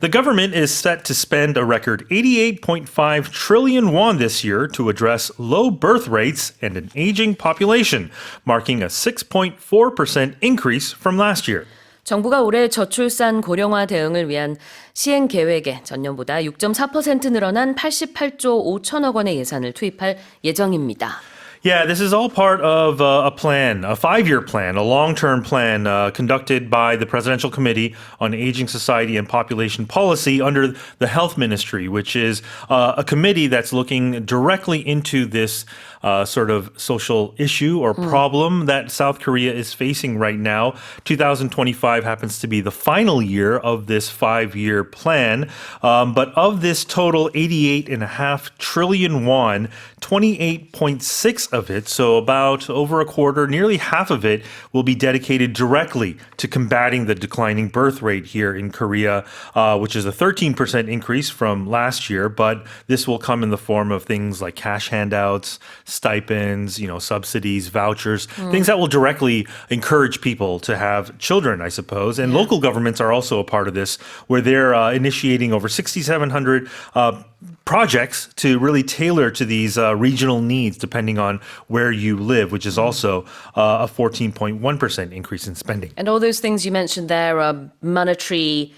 The government is set to spend a record 88.5 trillion won this year to address low birth rates and an aging population, marking a 6.4% increase from last year. 정부가 올해 저출산 고령화 대응을 위한 시행 계획에 전년보다 6.4% 늘어난 88조 5천억 원의 예산을 투입할 예정입니다. Yeah, this is all part of a plan, a 5-year plan, a long-term plan conducted by the Presidential Committee on Aging Society and Population Policy under the Health Ministry, which is a committee that's looking directly into this sort of social issue or problem that South Korea is facing right now. 2025 happens to be the final year of this 5-year plan. But of this total 88.5 trillion won, 28.6 of it, so about over a quarter, nearly half of it, will be dedicated directly to combating the declining birth rate here in Korea, which is a 13% increase from last year. But this will come in the form of things like cash handouts, stipends, subsidies, vouchers, things that will directly encourage people to have children, I suppose. And local governments are also a part of this, where they're initiating over 6,700 projects to really tailor to these regional needs depending on where you live, which is also a 14.1% increase in spending. And all those things you mentioned there are monetary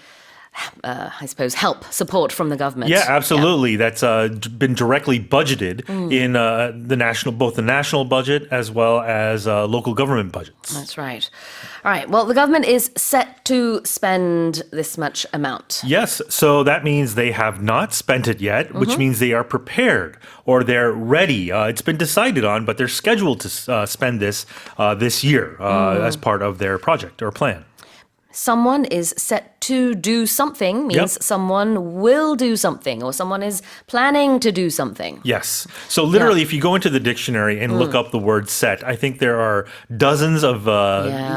I suppose, support from the government. Yeah, absolutely. Yeah. That's been directly budgeted in both the national budget as well as local government budgets. That's right. All right. Well, the government is set to spend this much amount. Yes. So that means they have not spent it yet, which means they are prepared or they're ready. It's been decided on, but they're scheduled to spend this year as part of their project or plan. Someone is set to do something means someone will do something or someone is planning to do something. Yes. So literally, if you go into the dictionary and look up the word set, I think there are dozens of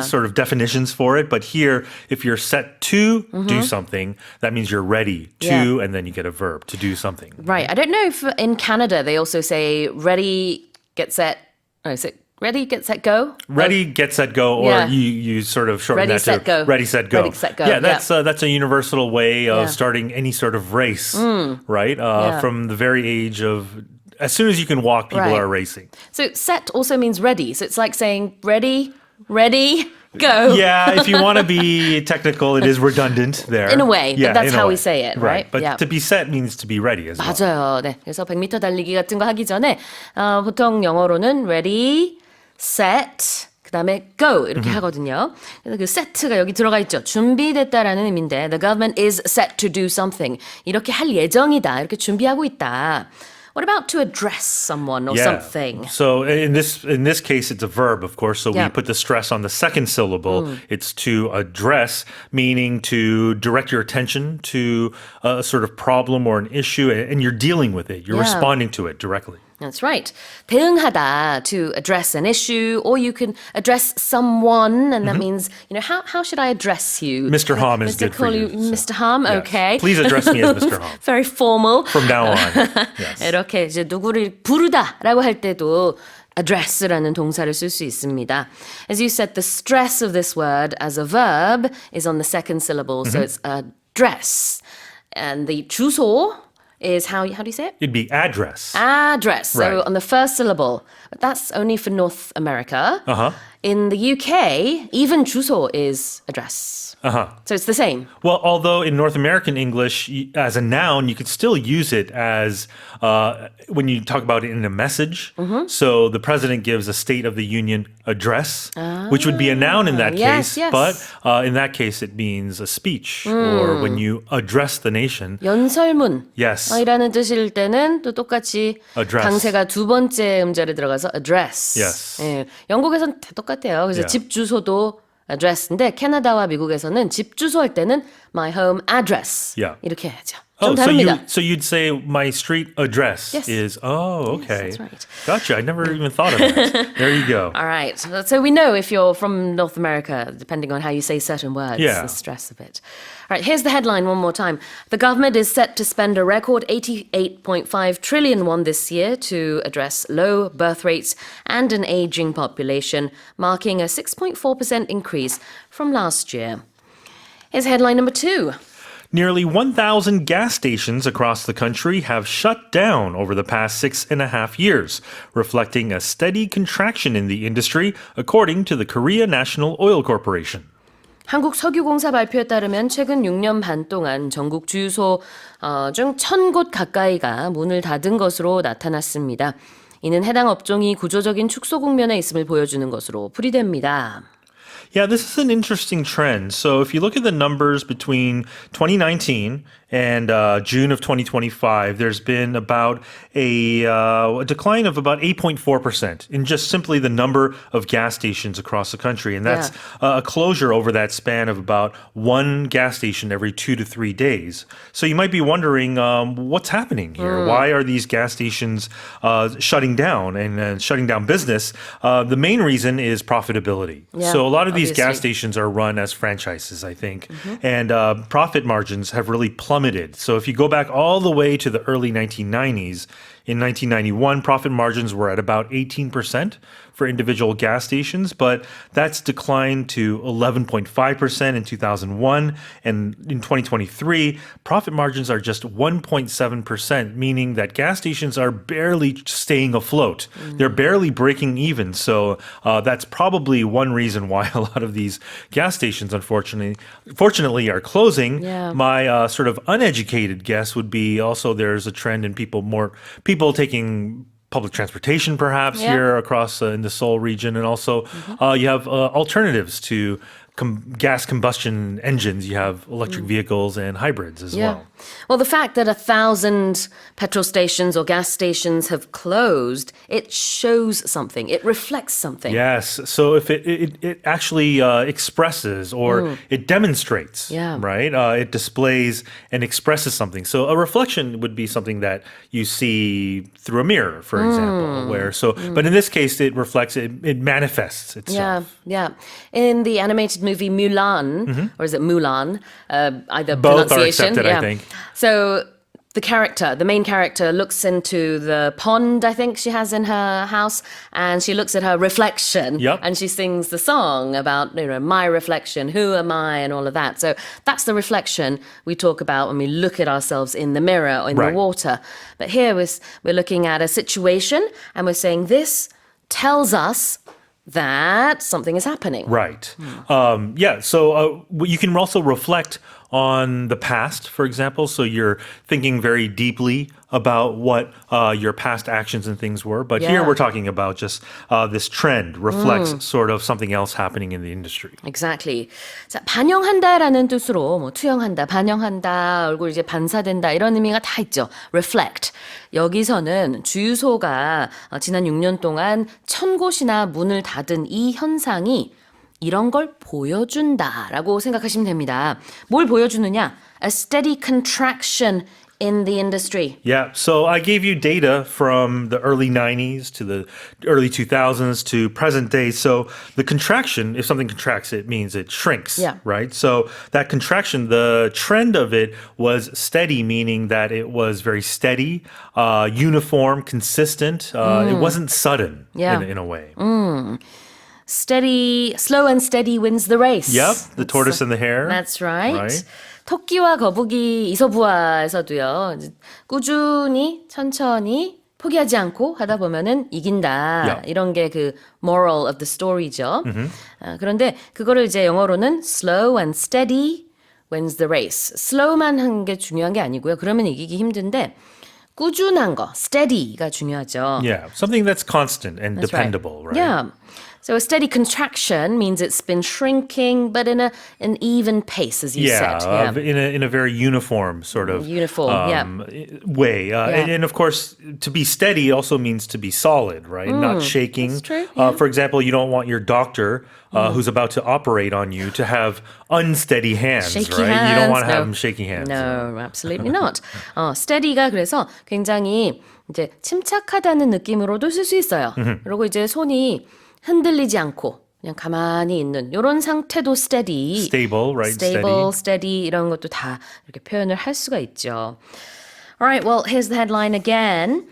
sort of definitions for it. But here, if you're set to do something, that means you're ready to, and then you get a verb, to do something. Right. I don't know if in Canada they also say ready, get set. Oh, is it ready, get set, go? Ready, get set, go, or you sort of shorten ready, that set, to go. ready, set, go. Ready, set, go. Yeah, that's a universal way of starting any sort of race, right? From the very age of, as soon as you can walk, people are racing. So set also means ready. So it's like saying ready, go. Yeah, if you want to be technical, it is redundant there. In a way, but that's how we say it, right? But to be set means to be ready as well. 맞아요. 네. 그래서 100m 달리기 같은 거 하기 전에 보통 영어로는 ready, set, 그다음에 go 이렇게 하거든요. 그래서 그 set가 여기 들어가 있죠. 준비됐다라는 의미인데 the government is set to do something. 이렇게 할 예정이다. 이렇게 준비하고 있다. What about to address someone or something? So in this case, it's a verb, of course. So we put the stress on the second syllable. It's to address, meaning to direct your attention to a sort of problem or an issue, and you're dealing with it. You're responding to it directly. That's right. 대응하다, to address an issue, or you can address someone, and that means, how should I address you? Mr. Hom is good for you. Mr. Hom, yes. okay. Please address me as Mr. Hom. Very formal. From now on. Yes. 이렇게 이제 누구를 부르다라고 할 때도 address라는 동사를 쓸 수 있습니다. As you said, the stress of this word as a verb is on the second syllable, so it's address. And the 주소 is how do you say it? It'd be address. Address. Right. So on the first syllable. But that's only for North America. In the UK, even 주소 is address. So it's the same. Well, although in North American English, as a noun, you could still use it as when you talk about it in a message. So the president gives a State of the Union address, which would be a noun in that case. Yes. But in that case, it means a speech or when you address the nation. 연설문. Yes. 이라는 뜻일 때는 또 똑같이 address. 강세가 두 번째 음절에 들어가서 address. Yes. 예, 영국에서는 다 똑같아요. 그래서 집 주소도 address인데 캐나다와 미국에서는 집 주소 할 때는 my home address 이렇게 해야죠. 좀 다릅니다. So you'd say my street address is, okay. Yes, that's right. Gotcha. I never even thought of that. There you go. All right. So we know if you're from North America, depending on how you say certain words, the stress of it. All right, here's the headline one more time. The government is set to spend a record 88.5 trillion won this year to address low birth rates and an aging population, marking a 6.4% increase from last year. Here's headline number 2. Nearly 1,000 gas stations across the country have shut down over the past 6.5 years, reflecting a steady contraction in the industry, according to the Korea National Oil Corporation. 한국석유공사 발표에 따르면 최근 6년 반 동안 전국 주유소 중 1,000곳 가까이가 문을 닫은 것으로 나타났습니다. 이는 해당 업종이 구조적인 축소 국면에 있음을 보여주는 것으로 풀이됩니다. Yeah, this is an interesting trend. So if you look at the numbers between 2019 and June of 2025, there's been about a decline of about 8.4% in just simply the number of gas stations across the country. And that's a closure over that span of about one gas station every 2 to 3 days. So you might be wondering, what's happening here? Why are these gas stations shutting down and shutting down business? The main reason is profitability. Yeah, So a lot of these gas obviously. stations are run as franchises, I think, and profit margins have really plummeted. So if you go back all the way to the early 1990s, in 1991, profit margins were at about 18% for individual gas stations, but that's declined to 11.5% in 2001. And in 2023, profit margins are just 1.7%, meaning that gas stations are barely staying afloat. They're barely breaking even. So that's probably one reason why a lot of these gas stations, fortunately, are closing. Yeah. My sort of uneducated guess would be also there's a trend in people taking public transportation perhaps here across in the Seoul region. And also you have alternatives to gas combustion engines. You have electric vehicles and hybrids as well. Well, the fact that 1,000 petrol stations or gas stations have closed, it shows something. It reflects something. Yes. So if it actually expresses or it demonstrates, right? It displays and expresses something. So a reflection would be something that you see through a mirror, for example, but in this case, it reflects, it manifests itself. Yeah. In the animated movie Mulan, or is it Mulan? Either Both pronunciation. are accepted, I think. So the main character, looks into the pond, I think she has in her house, and she looks at her reflection, and she sings the song about, my reflection, who am I, and all of that. So that's the reflection we talk about when we look at ourselves in the mirror or in the water. But here we're looking at a situation, and we're saying this tells us that something is happening. Right. So you can also reflect on the past, for example. So you're thinking very deeply about what your past actions and things were. But here we're talking about just this trend reflects sort of something else happening in the industry. Exactly. 자, 반영한다라는 뜻으로 투영한다, 반영한다, 얼굴 이제 반사된다 이런 의미가 다 있죠. Reflect. 여기서는 주유소가 지난 6년 동안 1,000곳이나 문을 닫은 이 현상이 이런 걸 보여준다라고 생각하시면 됩니다. 뭘 보여주느냐? A steady contraction in the industry. Yeah, so I gave you data from the early 90s to the early 2000s to present day. So the contraction, if something contracts, it means it shrinks, right? So that contraction, the trend of it was steady, meaning that it was very steady, uniform, consistent. It wasn't sudden in a way. Steady, slow and steady wins the race. Yep, the tortoise and the hare. That's right. 토끼와 거북이 이소부화에서도요. 꾸준히 천천히 포기하지 않고 하다 보면은 이긴다. 이런 게 그 moral of the story죠. 그런데 그거를 이제 영어로는 slow and steady wins the race. slow만 한 게 중요한 게 아니고요. 그러면 이기기 힘든데 꾸준한 거, steady가 중요하죠. Yeah, something that's constant and That's dependable, right? Yeah. So a steady contraction means it's been shrinking, but in an even pace, as you said. In a very uniform sort of way. And of course, to be steady also means to be solid, right? Not shaking. That's true. For example, you don't want your doctor who's about to operate on you to have unsteady hands, Shaky right? hands. You don't want to have them shaking hands. No, absolutely not. steady가 그래서 굉장히 이제 침착하다는 느낌으로도 쓸 수 있어요. 그리고 이제 손이 흔들리지 않고 그냥 가만히 있는 이런 상태도 steady. Stable, right? Stable, steady 이런 것도 다 이렇게 표현을 할 수가 있죠. All right, well, here's the headline again.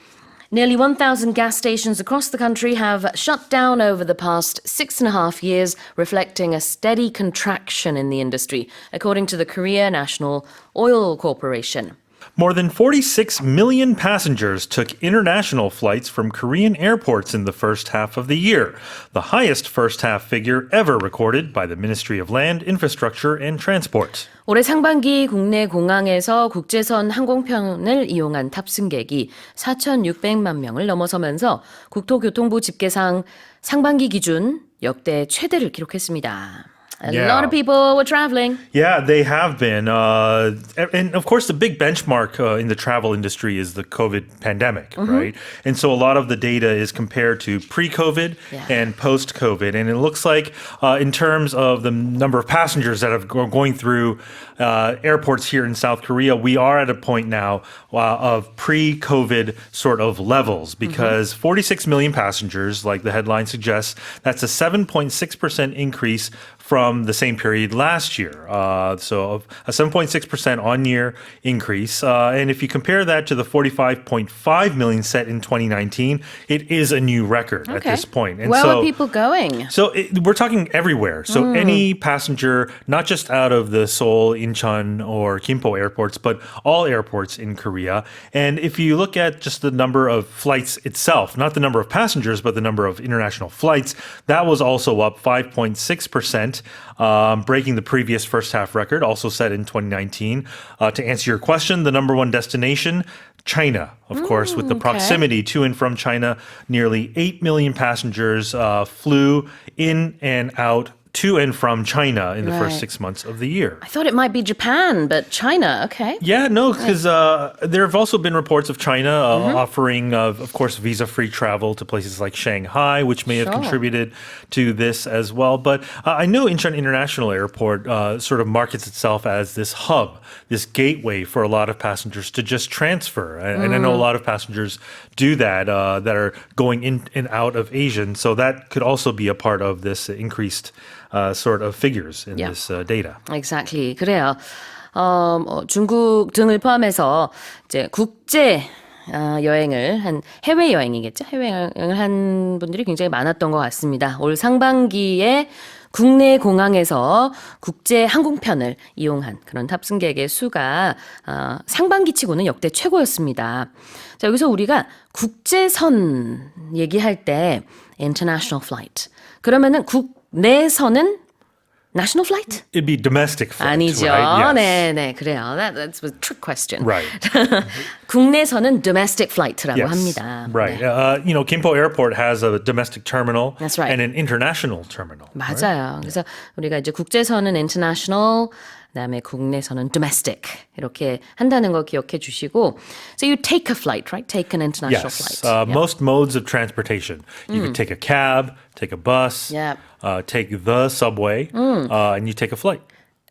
Nearly 1,000 gas stations across the country have shut down over the past 6.5 years, reflecting a steady contraction in the industry, according to the Korea National Oil Corporation. More than 46 million passengers took international flights from Korean airports in the first half of the year, the highest first half figure ever recorded by the Ministry of Land, Infrastructure and Transport. 올해 상반기 국내 공항에서 국제선 항공편을 이용한 탑승객이 4,600만 명을 넘어서면서 국토교통부 집계상 상반기 기준 역대 최대를 기록했습니다. A lot of people were traveling. Yeah, they have been. And of course, the big benchmark in the travel industry is the COVID pandemic, right? And so a lot of the data is compared to pre-COVID and post-COVID. And it looks like in terms of the number of passengers that are going through airports here in South Korea, we are at a point now of pre-COVID sort of levels because 46 million passengers, like the headline suggests, that's a 7.6% increase from the same period last year. So a 7.6% on-year increase. And if you compare that to the 45.5 million set in 2019, it is a new record at this point. And Where so, are people going? So we're talking everywhere. So any passenger, not just out of the Seoul, Incheon, or Gimpo airports, but all airports in Korea. And if you look at just the number of flights itself, not the number of passengers, but the number of international flights, that was also up 5.6%. Breaking the previous first half record, also set in 2019. To answer your question, the number one destination, China, of course, with the proximity to and from China. Nearly 8 million passengers flew in and out to and from China in the first 6 months of the year. I thought it might be Japan, but China, okay. Yeah, no, because there have also been reports of China offering, of course, visa-free travel to places like Shanghai, which may have contributed to this as well. But I know Incheon International Airport sort of markets itself as this hub, this gateway for a lot of passengers to just transfer. And I know a lot of passengers do that, that are going in and out of Asia. And so that could also be a part of this increased sort of figures in this data. Exactly. 그래요. 중국 등을 포함해서 이제 국제 여행을 한 해외 여행이겠죠. 해외 여행을 한 분들이 굉장히 많았던 것 같습니다. 올 상반기에 국내 공항에서 국제 항공편을 이용한 그런 탑승객의 수가 상반기치고는 역대 최고였습니다. 자, 여기서 우리가 국제선 얘기할 때 international flight. 그러면은 국내선은 national flight? It'd be domestic flight, 아니죠. right? Yes. 네, 그래요. That's a trick question. Right. 국내선은 domestic flight라고 Yes. 합니다. Right. 네. Gimpo Airport has a domestic terminal That's right. and an international terminal. 맞아요. 그래서 우리가 이제 국제선은 international, 그다음에 국내선은 domestic 이렇게 한다는 거 기억해 주시고, so you take a flight, right? Take an international Yes. flight. Most modes of transportation. You could take a cab, take a bus, Yep. take the subway, and you take a flight.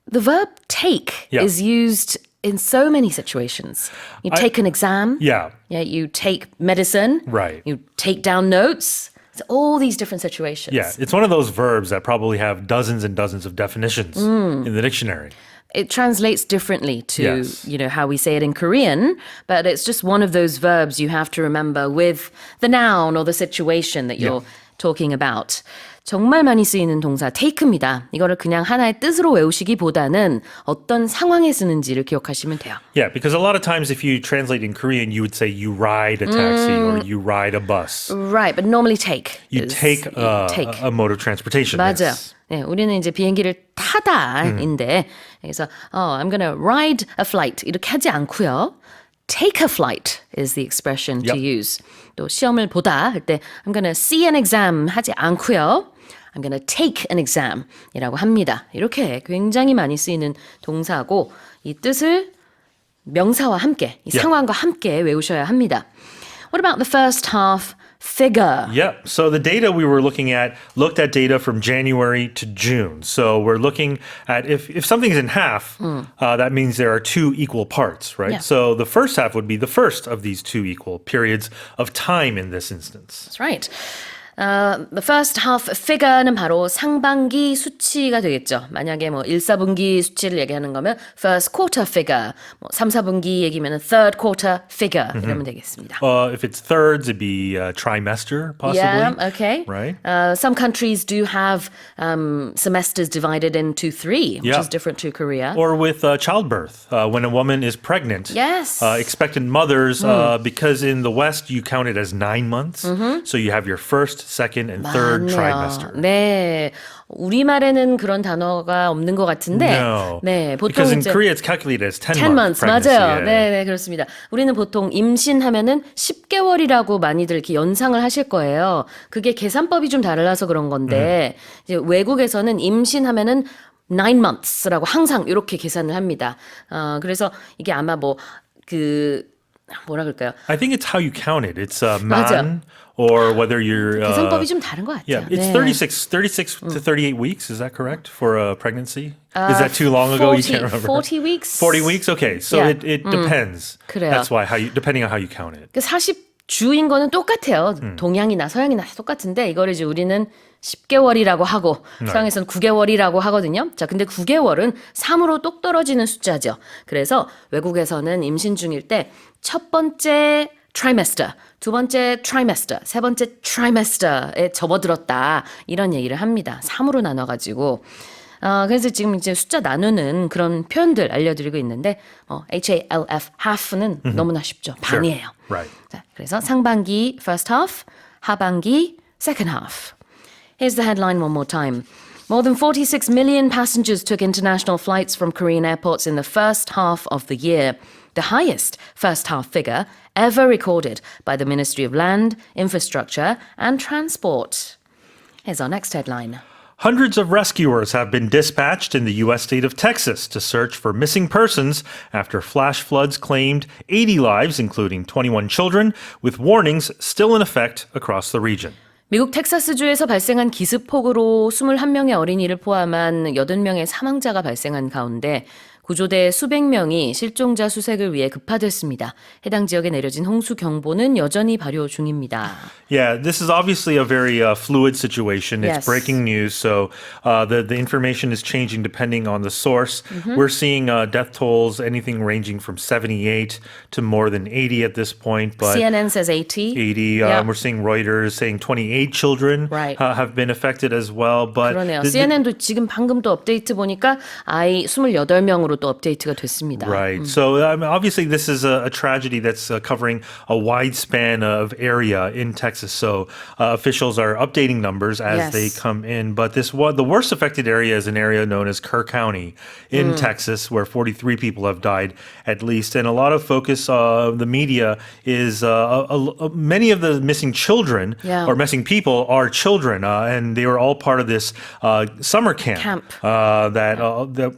The verb take is used in so many situations. You take an exam. Yeah. Yeah, you take medicine. Right. You take down notes. It's all these different situations. Yeah, it's one of those verbs that probably have dozens and dozens of definitions in the dictionary. It translates differently to, Yes. how we say it in Korean, but it's just one of those verbs you have to remember with the noun or the situation that you're talking about. 정말 많이 쓰이는 동사 take입니다. 이거를 그냥 하나의 뜻으로 외우시기보다는 어떤 상황에 쓰는지를 기억하시면 돼요. Yeah, because a lot of times if you translate in Korean, you would say you ride a taxi or you ride a bus. Right, but normally take. You take a mode of transportation. 맞아요. Yes. 네, 우리는 이제 비행기를 타다인데 그래서 I'm gonna ride a flight 이렇게 하지 않고요. Take a flight is the expression to use. 또 시험을 보다 할 때 I'm gonna see an exam 하지 않고요. I'm gonna take an exam 이라고 합니다. 이렇게 굉장히 많이 쓰이는 동사고 이 뜻을 명사와 함께, 이 상황과 함께 외우셔야 합니다. What about the first half figure? Yep. So the data we were looking at looked at data from January to June. So we're looking at if something's in half, that means there are two equal parts, right? Yeah. So the first half would be the first of these two equal periods of time in this instance. That's right. The first half figure는 바로 상반기 수치가 되겠죠. 만약에 뭐 1, 4분기 수치를 얘기하는 거면 first quarter figure, 뭐 3, 4분기 얘기면 third quarter figure 이러면 되겠습니다. If it's thirds, it'd be trimester, possibly. Yeah, okay. Right. Some countries do have semesters divided into 3, which Yeah. is different to Korea. Or with childbirth, when a woman is pregnant. Yes. Expectant mothers, because in the West you count it as 9 months. So you have your first, second, and third 맞네요. trimester. 네. 우리말에는 그런 단어가 없는 것 같은데. No. 네, 보통 Because in 이제 Korea it's calculated as 10 10 months months. pregnancy. 맞아요. Yeah. 네, 네, 그렇습니다. 우리는 보통 임신하면은 10개월이라고 많이들 이렇게 연상을 하실 거예요. 그게 계산법이 좀 달라서 그런 건데, 이제 외국에서는 임신하면은 9 months라고 항상 이렇게 계산을 합니다. 그래서 이게 아마 뭐라 그럴까요? I think it's how you count it. It's 맞아. man or whether you're 계산법이 좀 다른 것 같아요. yeah, it's 네. 36 to 38 weeks. Is that correct for a pregnancy? Is that too long ago? You can't remember. 40 weeks? 40 weeks? Okay. So Yeah. it depends. 그래요. That's why depending on how you count it. 40주인 거는 똑같아요. 동양이나 서양이나 똑같은데 이거를 이제 우리는 10개월이라고 하고 서양에서는 9개월이라고 하거든요. 자, 근데 9개월은 3으로 똑 떨어지는 숫자죠. 그래서 외국에서는 임신 중일 때 첫 번째 trimester, 두 번째 trimester, 세 번째 trimester에 접어들었다. 이런 얘기를 합니다. 3으로 나눠가지고. 그래서 지금 이제 숫자 나누는 그런 표현들 알려드리고 있는데, HALF, half는 너무나 쉽죠. 반이에요. Right. 자, 그래서 상반기 first half, 하반기 second half. Here's the headline one more time. More than 46 million passengers took international flights from Korean airports in the first half of the year, the highest first half figure ever recorded by the Ministry of Land, Infrastructure and Transport. Here's our next headline. Hundreds of rescuers have been dispatched in the U.S. state of Texas to search for missing persons after flash floods claimed 80 lives, including 21 children, with warnings still in effect across the region. 미국 텍사스주에서 발생한 기습폭우로 21명의 어린이를 포함한 80명의 사망자가 발생한 가운데 구조대 수백 명이 실종자 수색을 위해 급파됐습니다. 해당 지역에 내려진 홍수 경보는 여전히 발효 중입니다. Yeah, this is obviously a very fluid situation. It's Yes. breaking news, so the information is changing depending on the source. We're seeing death tolls anything ranging from 78 to more than 80 at this point. But CNN says 80. 80. Yeah. We're seeing Reuters saying 28 children Right. have been affected as well. But 그러네요. CNN도 지금 방금 또 업데이트 보니까 아이 28명으로 또 업데이트가 됐습니다. Right. So obviously this is a tragedy that's covering a wide span of area in Texas. So officials are updating numbers as Yes. they come in. But the worst affected area is an area known as Kerr County in Texas, where 43 people have died at least. And a lot of focus of the media is many of the missing children Yeah. or missing people are children. And they were all part of this summer camp. That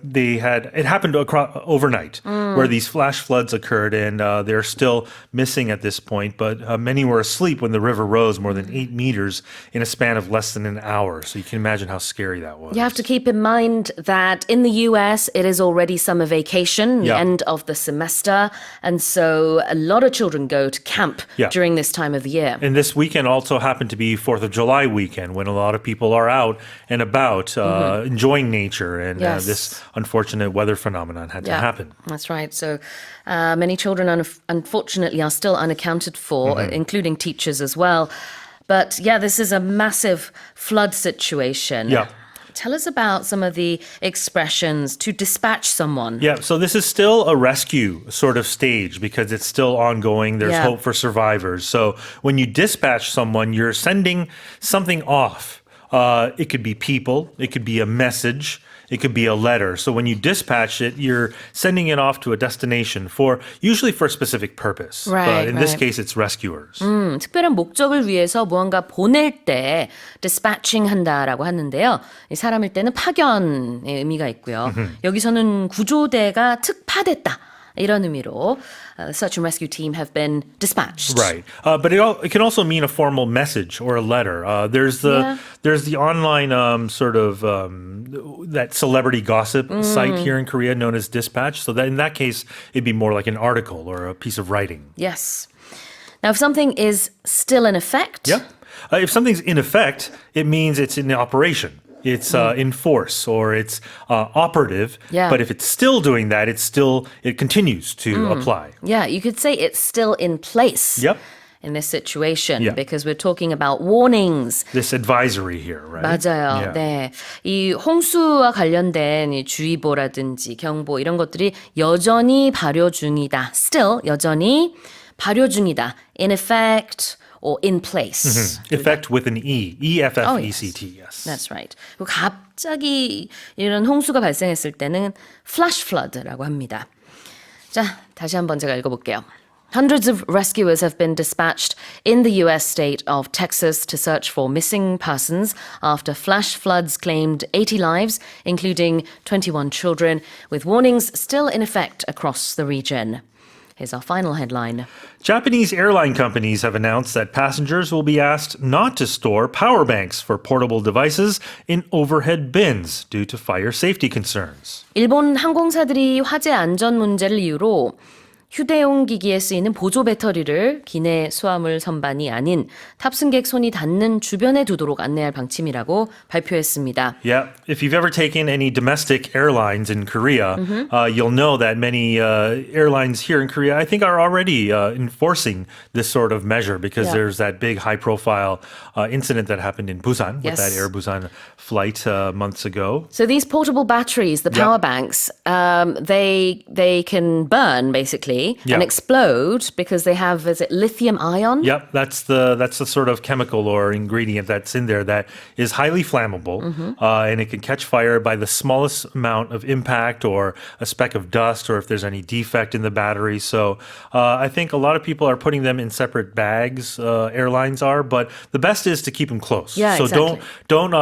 they had. It happened overnight where these flash floods occurred, and they're still missing at this point. But many were asleep when the river rose more than 8 meters in a span of less than an hour. So you can imagine how scary that was. You have to keep in mind that in the US, it is already summer vacation, the Yeah. end of the semester. And so a lot of children go to camp Yeah. during this time of the year. And this weekend also happened to be 4th of July weekend when a lot of people are out and about enjoying nature. And Yes. this unfortunate weather phenomenon had to happen. That's right. So many children, unfortunately, are still unaccounted for, including teachers as well. But yeah, this is a massive flood situation. Yeah. Tell us about some of the expressions to dispatch someone. Yeah, so this is still a rescue sort of stage because it's still ongoing. There's Yeah. hope for survivors. So when you dispatch someone, you're sending something off. It could be people, it could be a message, it could be a letter. So when you dispatch it, you're sending it off to a destination usually for a specific purpose. Right, but in this right. case, it's rescuers. 특별한 목적을 위해서 무언가 보낼 때 dispatching 한다라고 하는데요. 이 사람일 때는 파견의 의미가 있고요. 여기서는 구조대가 특파됐다. 이런 의미로 search and rescue team have been dispatched. Right, but it can also mean a formal message or a letter. There's the online sort of that celebrity gossip site here in Korea known as Dispatch. So that in that case, it'd be more like an article or a piece of writing. Yes. Now, if something is still in effect, Yep. If something's in effect, it means it's in operation. It's in force or it's operative. Yeah. But if it's still doing that, it continues to apply. Yeah, you could say it's still in place. Yep. In this situation, Yeah. because we're talking about warnings. This advisory here, right? 맞아요. Yeah. 네. 이 홍수와 관련된 이 주의보라든지 경보 이런 것들이 여전히 발효 중이다. Still 여전히 발효 중이다. In effect or in place. Effect with an E. E-F-F-E-C-T, yes. That's right. 그리고 갑자기 이런 홍수가 발생했을 때는 flash flood라고 합니다. 자, 다시 한번 제가 읽어볼게요. Hundreds of rescuers have been dispatched in the U.S. state of Texas to search for missing persons after flash floods claimed 80 lives, including 21 children, with warnings still in effect across the region. Here's our final headline. Japanese airline companies have announced that passengers will be asked not to store power banks for portable devices in overhead bins due to fire safety concerns. 일본 항공사들이 화재 안전 문제를 이유로 휴대용 기기에 쓰이는 보조 배터리를 기내 수화물 선반이 아닌 탑승객 손이 닿는 주변에 두도록 안내할 방침이라고 발표했습니다. Yeah, if you've ever taken any domestic airlines in Korea, you'll know that many airlines here in Korea, I think, are already enforcing this sort of measure because Yeah. there's that big high-profile incident that happened in Busan with Yes. that Air Busan flight months ago. So these portable batteries, the power banks, they can burn basically and Yeah. explode because they have, is it lithium ion? Yep, that's the sort of chemical or ingredient that's in there that is highly flammable, and it can catch fire by the smallest amount of impact or a speck of dust, or if there's any defect in the battery. So I think a lot of people are putting them in separate bags. Airlines are, but the best is to keep them close. Yeah, so exactly. don't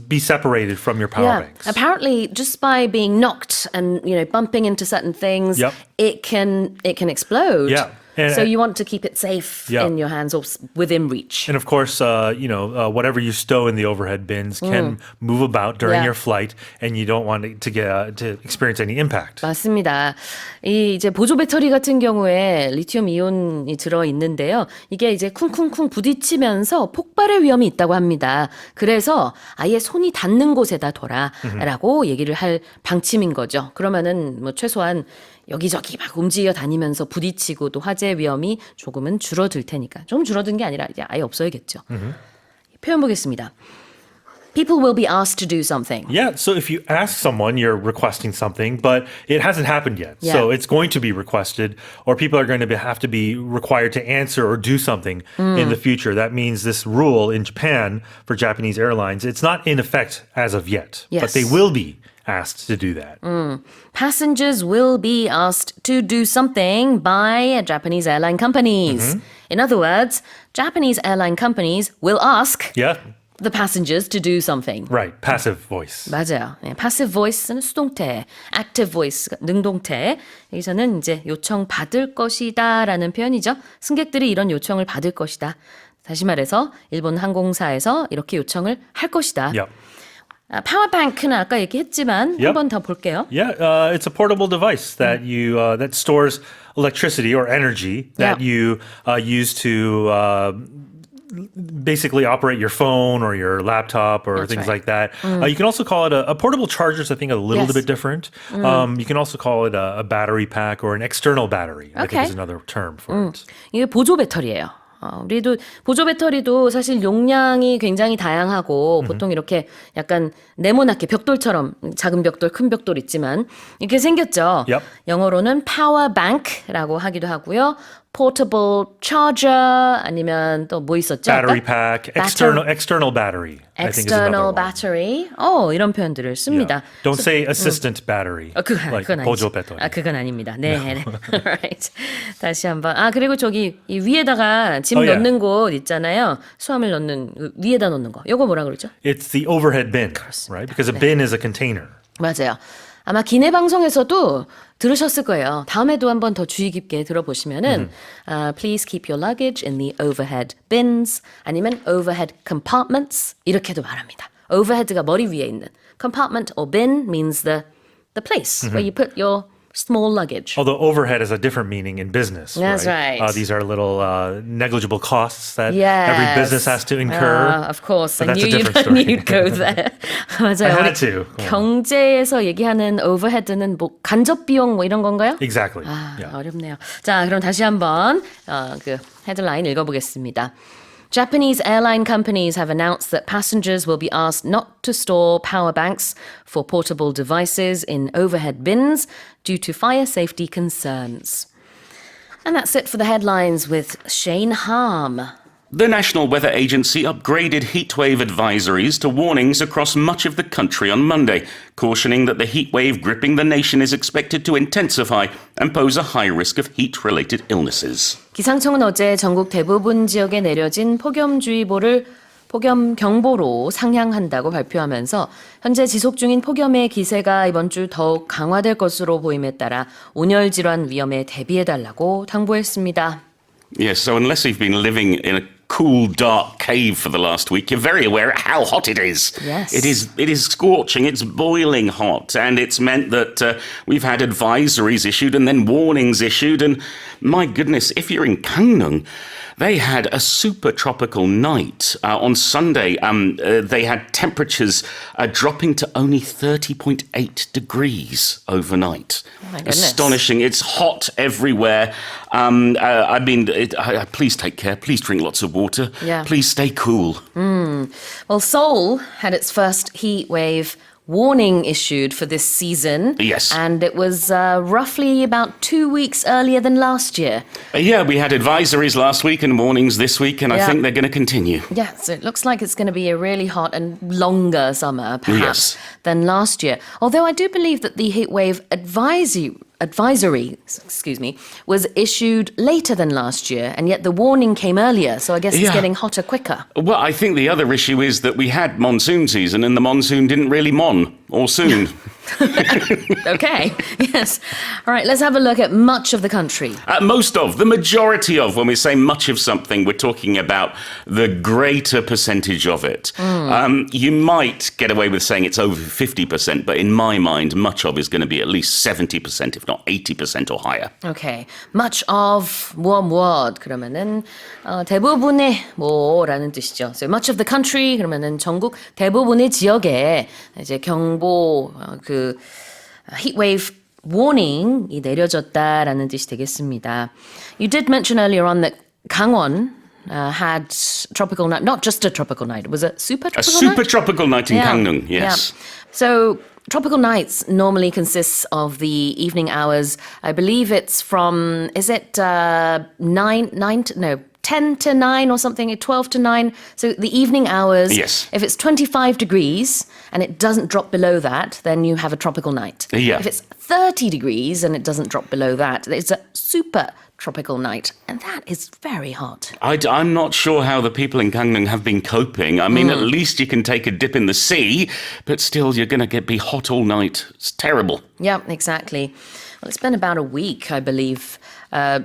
be separated from your power banks. Apparently, just by being knocked and bumping into certain things, Yep. it can explode. Yeah. And- so you want to keep it safe Yeah. in your hands or within reach. And of course, whatever you stow in the overhead bins can move about during Yeah. your flight, and you don't want it to to experience any impact. 맞습니다. 이제 보조 배터리 같은 경우에 리튬 이온이 들어 있는데요. 이게 이제 쿵쿵쿵 부딪히면서 폭발의 위험이 있다고 합니다. 그래서 아예 손이 닿는 곳에다 둬라라고 얘기를 할 방침인 거죠. 그러면은 뭐 최소한 여기저기 막 움직여 다니면서 부딪히고 또 화재 위험이 조금은 줄어들 테니까. 좀 줄어든 게 아니라 이제 아예 없어야겠죠. 표현 보겠습니다. People will be asked to do something. Yeah, so if you ask someone, you're requesting something, but it hasn't happened yet. Yeah. So it's going to be requested, or people are going to have to be required to answer or do something in the future. That means this rule in Japan for Japanese airlines, it's not in effect as of yet, but Yes. they will be asked to do that. Passengers will be asked to do something by Japanese airline companies. In other words, Japanese airline companies will ask Yeah, the passengers to do something. right. Passive voice. 맞아요. 네, passive voice는 수동태, active voice가 능동태. 여기서는 이제 요청 받을 것이다라는 표현이죠. 승객들이 이런 요청을 받을 것이다. 다시 말해서 일본 항공사에서 이렇게 요청을 할 것이다. Yep. 파워뱅크는 아까 얘기했지만 Yep. 한 번 더 볼게요. Yeah, it's a portable device that you that stores electricity or energy that Yeah. you use to basically operate your phone or your laptop or That's things right. like that. You can also call it a portable charger. Is I think a little Yes. bit different. You can also call it a battery pack or an external battery. I Okay. think is another term for it. 이게 보조 배터리예요. 우리도 보조 배터리도 사실 용량이 굉장히 다양하고 보통 이렇게 약간 네모나게 벽돌처럼 작은 벽돌, 큰 벽돌 있지만 이렇게 생겼죠. Yep. 영어로는 power bank라고 하기도 하고요. portable charger 아니면 또 뭐 있었죠? Battery 아까? pack, external battery. I think is external another one. battery. 이런 표현들을 씁니다. Yeah. Don't say assistant battery. like 그건 보조 아니지. 배터리. 그건 아닙니다. 네. 네. Alright. 다시 한번. 그리고 저기 이 위에다가 짐 yeah. 넣는 곳 있잖아요. 수화물 넣는 그 위에다 넣는 거. 요거 뭐라 그러죠? It's the overhead bin, right? Because a bin is a container. 맞아요. 아마 기내 방송에서도 들으셨을 거예요. 다음에도 한번 더 주의 깊게 들어보시면은 please keep your luggage in the overhead bins 아니면 overhead compartments 이렇게도 말합니다. overhead가 머리 위에 있는 compartment or bin means the place where you put your small luggage. Although overhead has a different meaning in business. That's right. These are little negligible costs that Yes. every business has to incur. Of course. But I that's knew a different story. you'd go there. 맞아요. I 우리 had to. 경제에서 얘기하는 overhead는 뭐 간접 비용 뭐 이런 건가요? Exactly. 아, Yeah. 어렵네요. 자, 그럼 다시 한번 그 헤드라인 읽어보겠습니다. Japanese airline companies have announced that passengers will be asked not to store power banks for portable devices in overhead bins due to fire safety concerns. And that's it for the headlines with Shane Harm. The National Weather Agency upgraded heatwave advisories to warnings across much of the country on Monday, cautioning that the heatwave gripping the nation is expected to intensify and pose a high risk of heat-related illnesses. 기상청은 어제 전국 대부분 지역에 내려진 폭염 경보로 상향한다고 발표하면서 현재 지속 중인 폭염의 기세가 이번 주 더욱 강화될 것으로 보임에 따라 온열 질환 위험에 대비해달라고 당부했습니다. Yes, so unless you've been living in a cool, dark cave for the last week, you're very aware of how hot it is. Yes. It is scorching, it's boiling hot, and it's meant that we've had advisories issued and then warnings issued, and my goodness, if you're in Gangneung, they had a super tropical night. On Sunday, they had temperatures dropping to only 30.8 degrees overnight. Oh my goodness. Astonishing. It's hot everywhere. Please take care. Please drink lots of water. Yeah. Please stay cool. Well, Seoul had its first heat wave warning issued for this season. Yes. And it was roughly about 2 weeks earlier than last year. Yeah, we had advisories last week and warnings this week, and I Yeah. think they're going to continue. Yeah, so it looks like it's going to be a really hot and longer summer, perhaps, than last year. Although I do believe that the heatwave advisory, was issued later than last year, and yet the warning came earlier, so I guess it's Yeah. getting hotter quicker. Well, I think the other issue is that we had monsoon season, and the monsoon didn't really or soon. Okay, yes. All right, let's have a look at much of the country. The majority of, when we say much of something, we're talking about the greater percentage of it. You might get away with saying it's over 50%, but in my mind, much of is going to be at least 70%, if not 80% or higher. Okay, much of 무엇 그러면은 대부분의 뭐라는 뜻이죠. So much of the country 그러면은 전국 대부분의 지역에 이제 경보 heatwave warning이 내려졌다라는 뜻이 되겠습니다. You did mention earlier on that Gangwon had tropical night, not just a tropical night. It was a super tropical night? Super tropical night in Gangneung, yes. Yeah. So tropical nights normally consists of the evening hours. I believe it's from, is it 10 to 9 or something, 12 to 9. So the evening hours, Yes. if it's 25 degrees and it doesn't drop below that, then you have a tropical night. Yeah. If it's 30 degrees and it doesn't drop below that, it's a super tropical night. And that is very hot. I'm not sure how the people in Gangneung have been coping. I mean, at least you can take a dip in the sea, but still you're going to be hot all night. It's terrible. Yeah, exactly. Well, it's been about a week, I believe,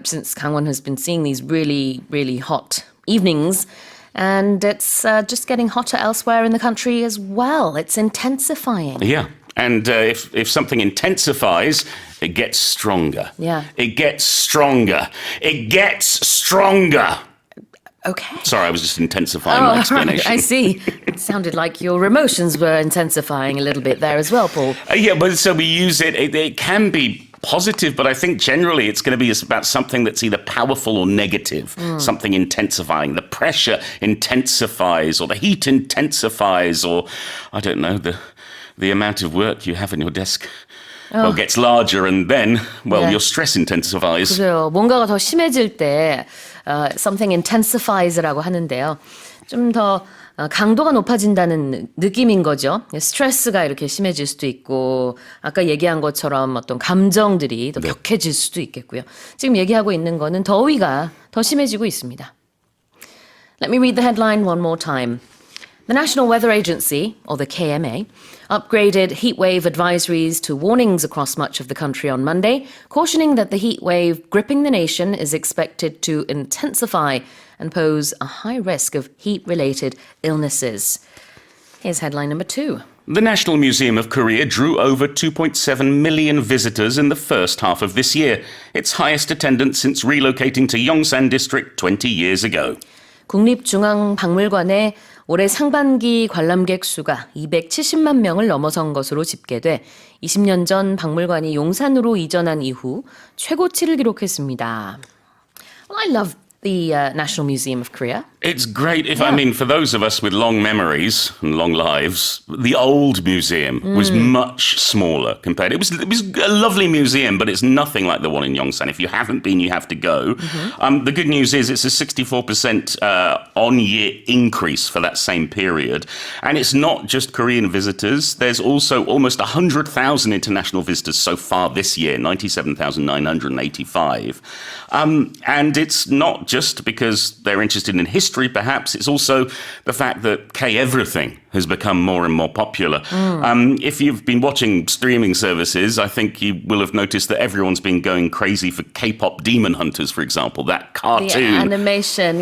since Gangwon has been seeing these really, really hot evenings. And it's just getting hotter elsewhere in the country as well. It's intensifying. Yeah. And if something intensifies, it gets stronger. Yeah. It gets stronger. It gets stronger. Okay. Sorry, I was just intensifying my explanation. I see. It sounded like your emotions were intensifying a little bit there as well, Paul. Yeah, but so we use it. It can be positive, but I think generally it's going to be about something that's either powerful or negative, something intensifying. The pressure intensifies, or the heat intensifies, or I don't know, the amount of work you have on your desk gets larger, and then, Yeah. your stress intensifies. 그래요. 뭔가가 더 심해질 때 something intensifies라고 하는데요. 좀 더 강도가 높아진다는 느낌인 거죠. 스트레스가 이렇게 심해질 수도 있고 아까 얘기한 것처럼 어떤 감정들이 더 격해질 수도 있겠고요. 지금 얘기하고 있는 거는 더위가 더 심해지고 있습니다. Let me read the headline one more time. The National Weather Agency, or the KMA, upgraded heatwave advisories to warnings across much of the country on Monday, cautioning that the heatwave gripping the nation is expected to intensify and pose a high risk of heat-related illnesses. Here's headline number 2. The National Museum of Korea drew over 2.7 million visitors in the first half of this year, its highest attendance since relocating to Yongsan District 20 years ago. 국립중앙박물관에 올해 상반기 관람객 수가 270만 명을 넘어선 것으로 집계돼 20년 전 박물관이 용산으로 이전한 이후 최고치를 기록했습니다. Well, I love the National Museum of Korea. It's great I mean, for those of us with long memories and long lives, the old museum was much smaller compared. It was a lovely museum, but it's nothing like the one in Yongsan. If you haven't been, you have to go. The good news is it's a 64% on-year increase for that same period. And it's not just Korean visitors. There's also almost 100,000 international visitors so far this year, 97,985. And it's not just because they're interested in history, perhaps. It's also the fact that K-everything has become more and more popular. If you've been watching streaming services, I think you will have noticed that everyone's been going crazy for K-pop Demon Hunters, for example, that cartoon. The animation,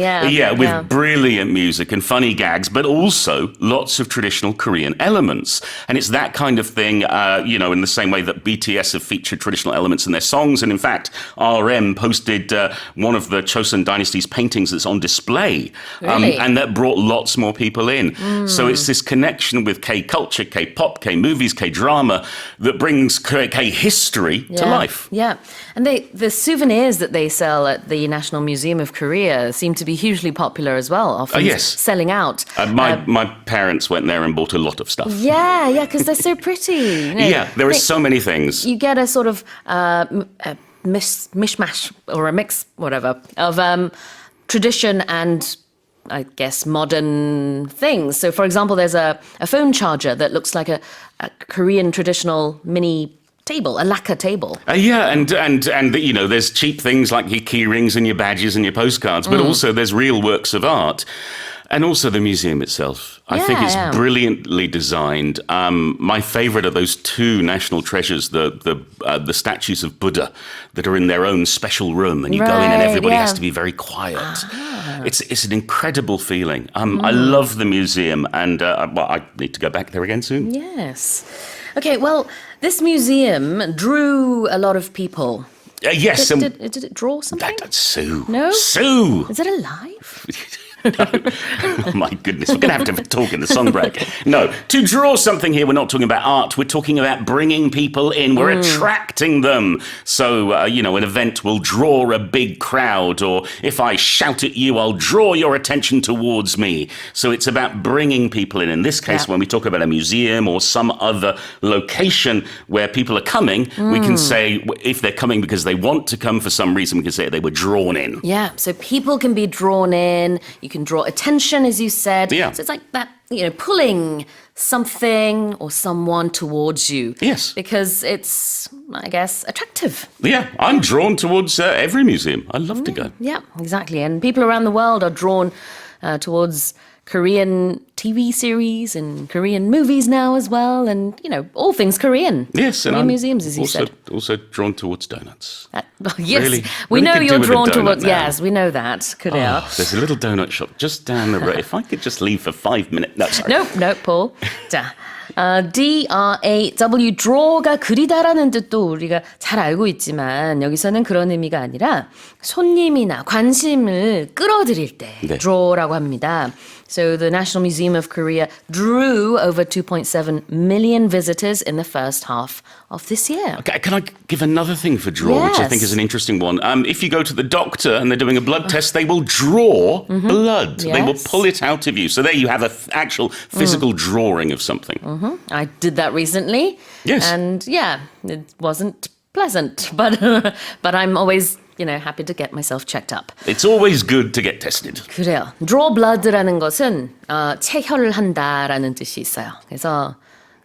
with brilliant music and funny gags, but also lots of traditional Korean elements. And it's that kind of thing, in the same way that BTS have featured traditional elements in their songs. And in fact, RM posted one of the Chosun Dynasty's paintings that's on display. Really? And that brought lots more people in. So it's this connection with K-culture, K-pop, K-movies, K-drama that brings K-history to life. Yeah. And the souvenirs that they sell at the National Museum of Korea seem to be hugely popular as well, often selling out. My parents went there and bought a lot of stuff. Yeah, because they're so pretty. There are so many things. You get a sort of mishmash or a mix, whatever, of tradition and I guess modern things. So for example, there's a phone charger that looks like a Korean traditional mini table, a lacquer table. And there's cheap things like your key rings and your badges and your postcards, but also there's real works of art. And also the museum itself. I think it's brilliantly designed. My favorite are those two national treasures, the statues of Buddha that are in their own special room, and you go in and everybody has to be very quiet. It's an incredible feeling. I love the museum, and I need to go back there again soon. Yes. Okay, well, this museum drew a lot of people. Yes. Did it draw something? Sue. No? Sue! Is it alive? No. Oh my goodness, we're going to have to talk in the song break. No, to draw something here, we're not talking about art, we're talking about bringing people in, we're attracting them. So, an event will draw a big crowd, or if I shout at you, I'll draw your attention towards me. So it's about bringing people in. In this case, when we talk about a museum or some other location where people are coming, we can say, if they're coming because they want to come for some reason, we can say they were drawn in. Yeah, so people can be drawn in. You can draw attention, as you said. Yeah. So it's like that, pulling something or someone towards you. Yes. Because it's, I guess, attractive. Yeah, I'm drawn towards every museum. I love to go. Yeah, exactly. And people around the world are drawn towards Korean TV series and Korean movies now as well, and all things Korean. Yes, and Korean I'm museums, as you said. Also drawn towards donuts. Yes, Really we know could you're do with a drawn donut towards. now. Yes, we know that. Korea. Oh, there's a little donut shop just down the road. If I could just leave for 5 minutes. No, sorry. Nope, Paul. 자, D-R-A-W, draw가 그리다라는 뜻도 우리가 잘 알고 있지만 여기서는 그런 의미가 아니라 손님이나 관심을 끌어들일 때 draw라고 합니다. So the National Museum of Korea drew over 2.7 million visitors in the first half of this year. Okay, can I give another thing for draw, which I think is an interesting one? If you go to the doctor and they're doing a blood test, they will draw blood. They will pull it out of you. So there you have an actual physical drawing of something. I did that recently. Yes. And it wasn't pleasant, but I'm always happy to get myself checked up. It's always good to get tested. 그래요. Draw blood라는 것은 체혈을 한다라는 뜻이 있어요. 그래서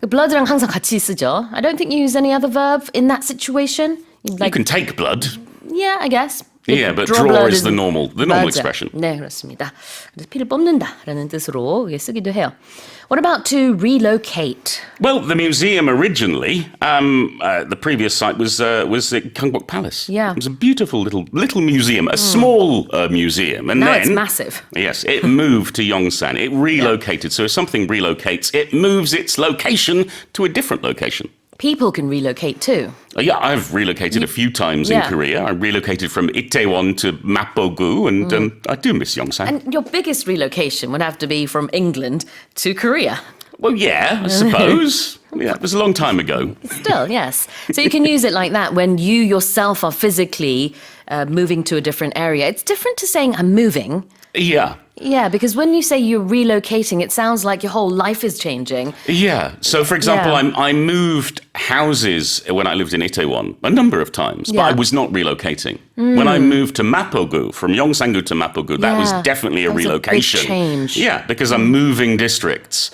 blood랑 항상 같이 쓰죠. I don't think you use any other verb in that situation. You can take blood. Yeah, I guess. Yeah, but draw draw blood is the normal 맞아. expression. 네, 그렇습니다. 그래서 피를 뽑는다라는 뜻으로 쓰기도 해요. What about to relocate? Well, the museum originally, the previous site was at Kungbok Palace. Yeah. It was a beautiful little museum, a small museum. And Now then, it's massive. Yes, it moved to Yongsan. It relocated. So if something relocates, it moves its location to a different location. People can relocate too. Yeah, I've relocated a few times in Korea. I relocated from Itaewon to Mapogu, and I do miss Yongsan. And your biggest relocation would have to be from England to Korea. Well, yeah, I suppose. Yeah, it was a long time ago. Still, yes. So you can use it like that when you yourself are physically moving to a different area. It's different to saying I'm moving. Yeah. Yeah, because when you say you're relocating, it sounds like your whole life is changing. Yeah. So, for example, Yeah. I moved houses when I lived in Itaewon a number of times, but I Yeah. was not relocating. When I moved to Mapogu, from Yongsan-gu to Mapogu, that was Yeah, definitely a that was a big relocation. change. Yeah, because I'm moving districts.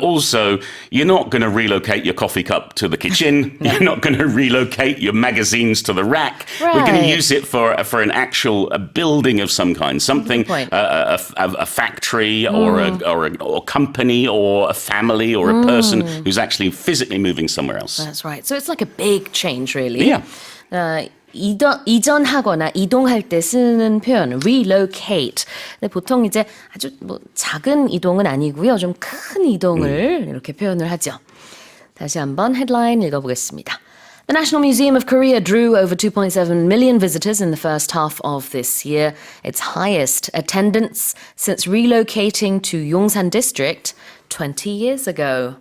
Also, you're not going to relocate your coffee cup to the kitchen. You're not going to relocate your magazines to the rack. We're going to Right. use it for an actual building of some kind, something, point. a factory or a company or a family or a person who's actually physically moving somewhere else. That's right. So it's like a big change, really. Yeah. 이전하거나 이동할 때 쓰는 표현 relocate. 근데 보통 이제 아주 작은 이동은 아니고요. 좀 큰 이동을 이렇게 표현을 하죠. 다시 한번 헤드라인 읽어보겠습니다. The National Museum of Korea drew over 2.7 million visitors in the first half of this year, its highest attendance since relocating to Yongsan District 20 years ago.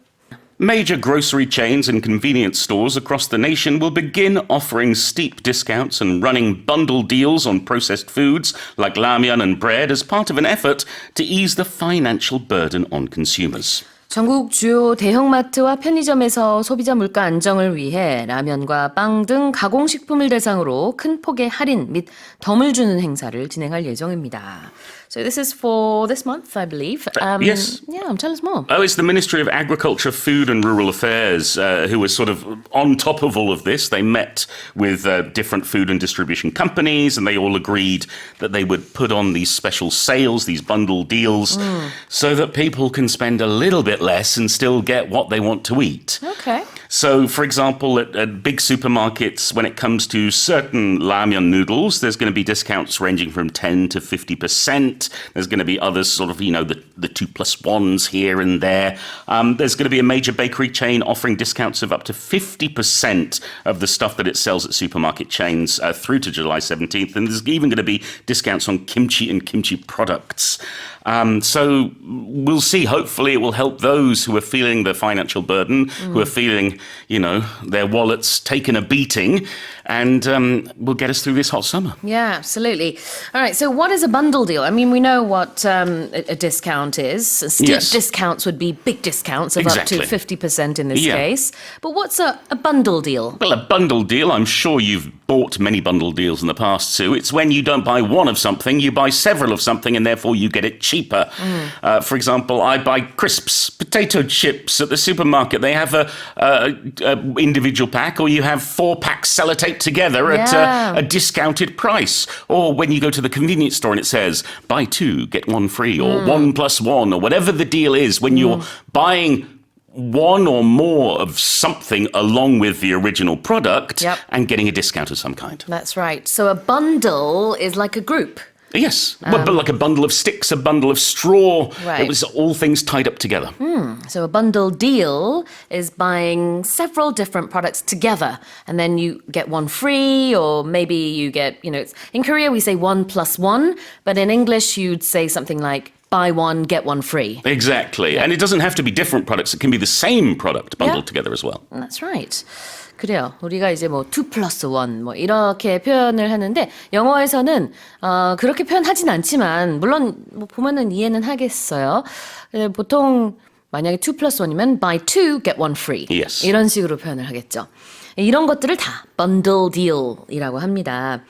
Major grocery chains and convenience stores across the nation will begin offering steep discounts and running bundle deals on processed foods like ramyeon and bread as part of an effort to ease the financial burden on consumers. 전국 주요 대형마트와 편의점에서 소비자 물가 안정을 위해 라면과 빵 등 가공식품을 대상으로 큰 폭의 할인 및 덤을 주는 행사를 진행할 예정입니다. So this is for this month, I believe. Yes. Yeah, tell us more. Oh, it's the Ministry of Agriculture, Food and Rural Affairs who was sort of on top of all of this. They met with different food and distribution companies and they all agreed that they would put on these special sales, these bundle deals, so that people can spend a little bit less and still get what they want to eat. Okay. So, for example, at big supermarkets, when it comes to certain ramyeon noodles, there's going to be discounts ranging from 10 to 50%. There's going to be others sort of, the 2+1s here and there. There's going to be a major bakery chain offering discounts of up to 50% of the stuff that it sells at supermarket chains through to July 17th. And there's even going to be discounts on kimchi and kimchi products. So we'll see. Hopefully it will help those who are feeling the financial burden, who are feeling, their wallets taken a beating, and will get us through this hot summer. Yeah, absolutely. All right, so what is a bundle deal? I mean, we know what a discount is. Steep Yes. discounts would be big discounts of Exactly. up to 50% in this Yeah. case. But what's a bundle deal? Well, a bundle deal, I'm sure you've bought many bundle deals in the past, Sue. It's when you don't buy one of something, you buy several of something, and therefore you get it cheaper. For example, I buy crisps, potato chips at the supermarket. They have a individual pack, or you have 4 packs sellotape together at Yeah. a discounted price. Or when you go to the convenience store and it says, buy 2, get 1 free, or 1+1, or whatever the deal is, when you're buying one or more of something along with the original product Yep. and getting a discount of some kind. That's right. So a bundle is like a group. Yes, but like a bundle of sticks, a bundle of straw. Right. It was all things tied up together. So a bundle deal is buying several different products together, and then you get one free, or maybe you get, in Korea we say 1+1, but in English you'd say something like buy one, get one free. Exactly. And it doesn't have to be different products. It can be the same product bundled Yeah. together as well. That's right. 그래요. 우리가 이제 2+1 이렇게 표현을 하는데 영어에서는 그렇게 표현하진 않지만 물론 보면은 이해는 하겠어요. 보통 만약에 2+1이면 buy 2, get 1 free. Yes. 이런 식으로 표현을 하겠죠. 이런 것들을 다 bundle deal이라고 합니다.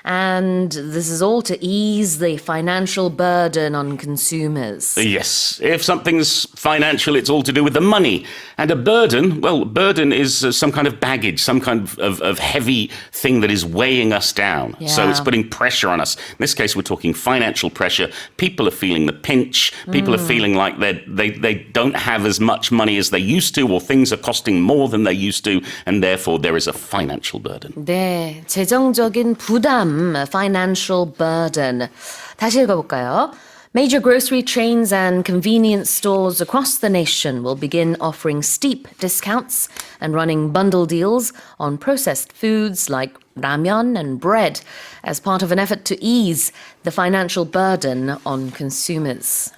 And this is all to ease the financial burden on consumers. Yes, if something's financial, it's all to do with the money. And a burden, well, burden is some kind of baggage, some kind of heavy thing that is weighing us down. So Yeah. it's putting pressure on us. In this case, we're talking financial pressure. People are feeling the pinch. People are feeling like they don't have as much money as they used to, or things are costing more than they used to, and therefore there is a financial burden. 네, 재정적인 부담, financial burden. 다시 읽어볼까요? Major grocery chains and convenience stores across the nation will begin offering steep discounts and running bundle deals on processed foods like ramen and bread as part of an effort to ease the financial burden on consumers.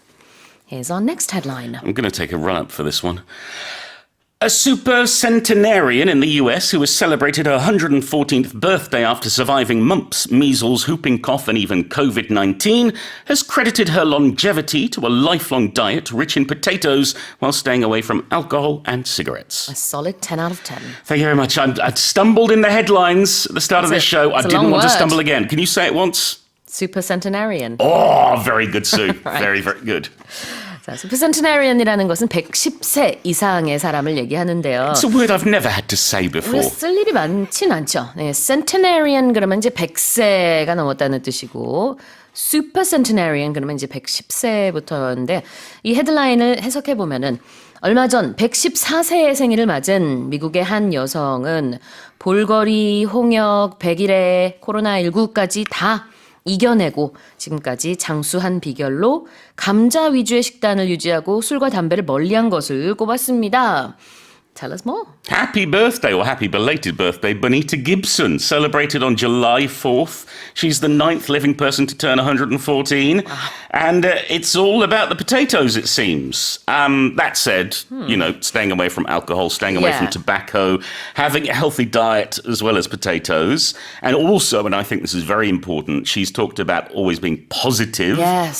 Here's our next headline. I'm going to take a run-up for this one. A super centenarian in the US who has celebrated her 114th birthday after surviving mumps, measles, whooping cough, and even COVID-19 has credited her longevity to a lifelong diet rich in potatoes while staying away from alcohol and cigarettes. A solid 10 out of 10. Thank you very much. I stumbled in the headlines at the start of this show. I it's a didn't long want to word. stumble again. Can you say it once? Super centenarian. Oh, very good, Sue. Very, very good. 자, 슈퍼센트나리언이라는 것은 110세 이상의 사람을 얘기하는데요. It's a word I've never had to say before. 우리가 쓸 일이 많진 않죠. 네, centenarian 그러면 이제 100세가 넘었다는 뜻이고 슈퍼센트나리언 그러면 이제 110세부터인데 이 헤드라인을 해석해 보면은 얼마 전 114세의 생일을 맞은 미국의 한 여성은 볼거리, 홍역, 백일해, 코로나19까지 다 이겨내고 지금까지 장수한 비결로 감자 위주의 식단을 유지하고 술과 담배를 멀리한 것을 꼽았습니다. Tell us more. Happy birthday, or happy belated birthday, Bonita Gibson, celebrated on July 4th. She's the 9th living person to turn 114. And it's all about the potatoes, it seems. That said, you know, staying away from alcohol, staying away from tobacco, having a healthy diet as well as potatoes. And also, and I think this is very important, she's talked about always being positive,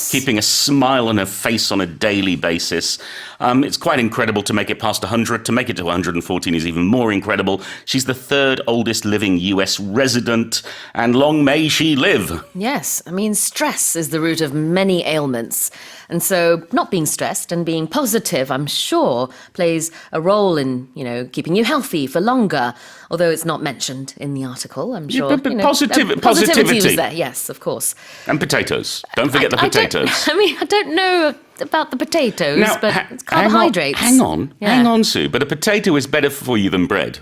keeping a smile on her face on a daily basis. It's quite incredible to make it past 100. To make it to 114 is even more incredible. She's the third oldest living US resident, and long may she live. Yes, I mean, stress is the root of many ailments. And so not being stressed and being positive, I'm sure, plays a role in, you know, keeping you healthy for longer. Although it's not mentioned in the article, I'm sure. But you know, positivity was there, yes, of course. And potatoes. Don't forget the potatoes. I don't know about the potatoes, Now, but it's carbohydrates. Hang on, Sue. But a potato is better for you than bread.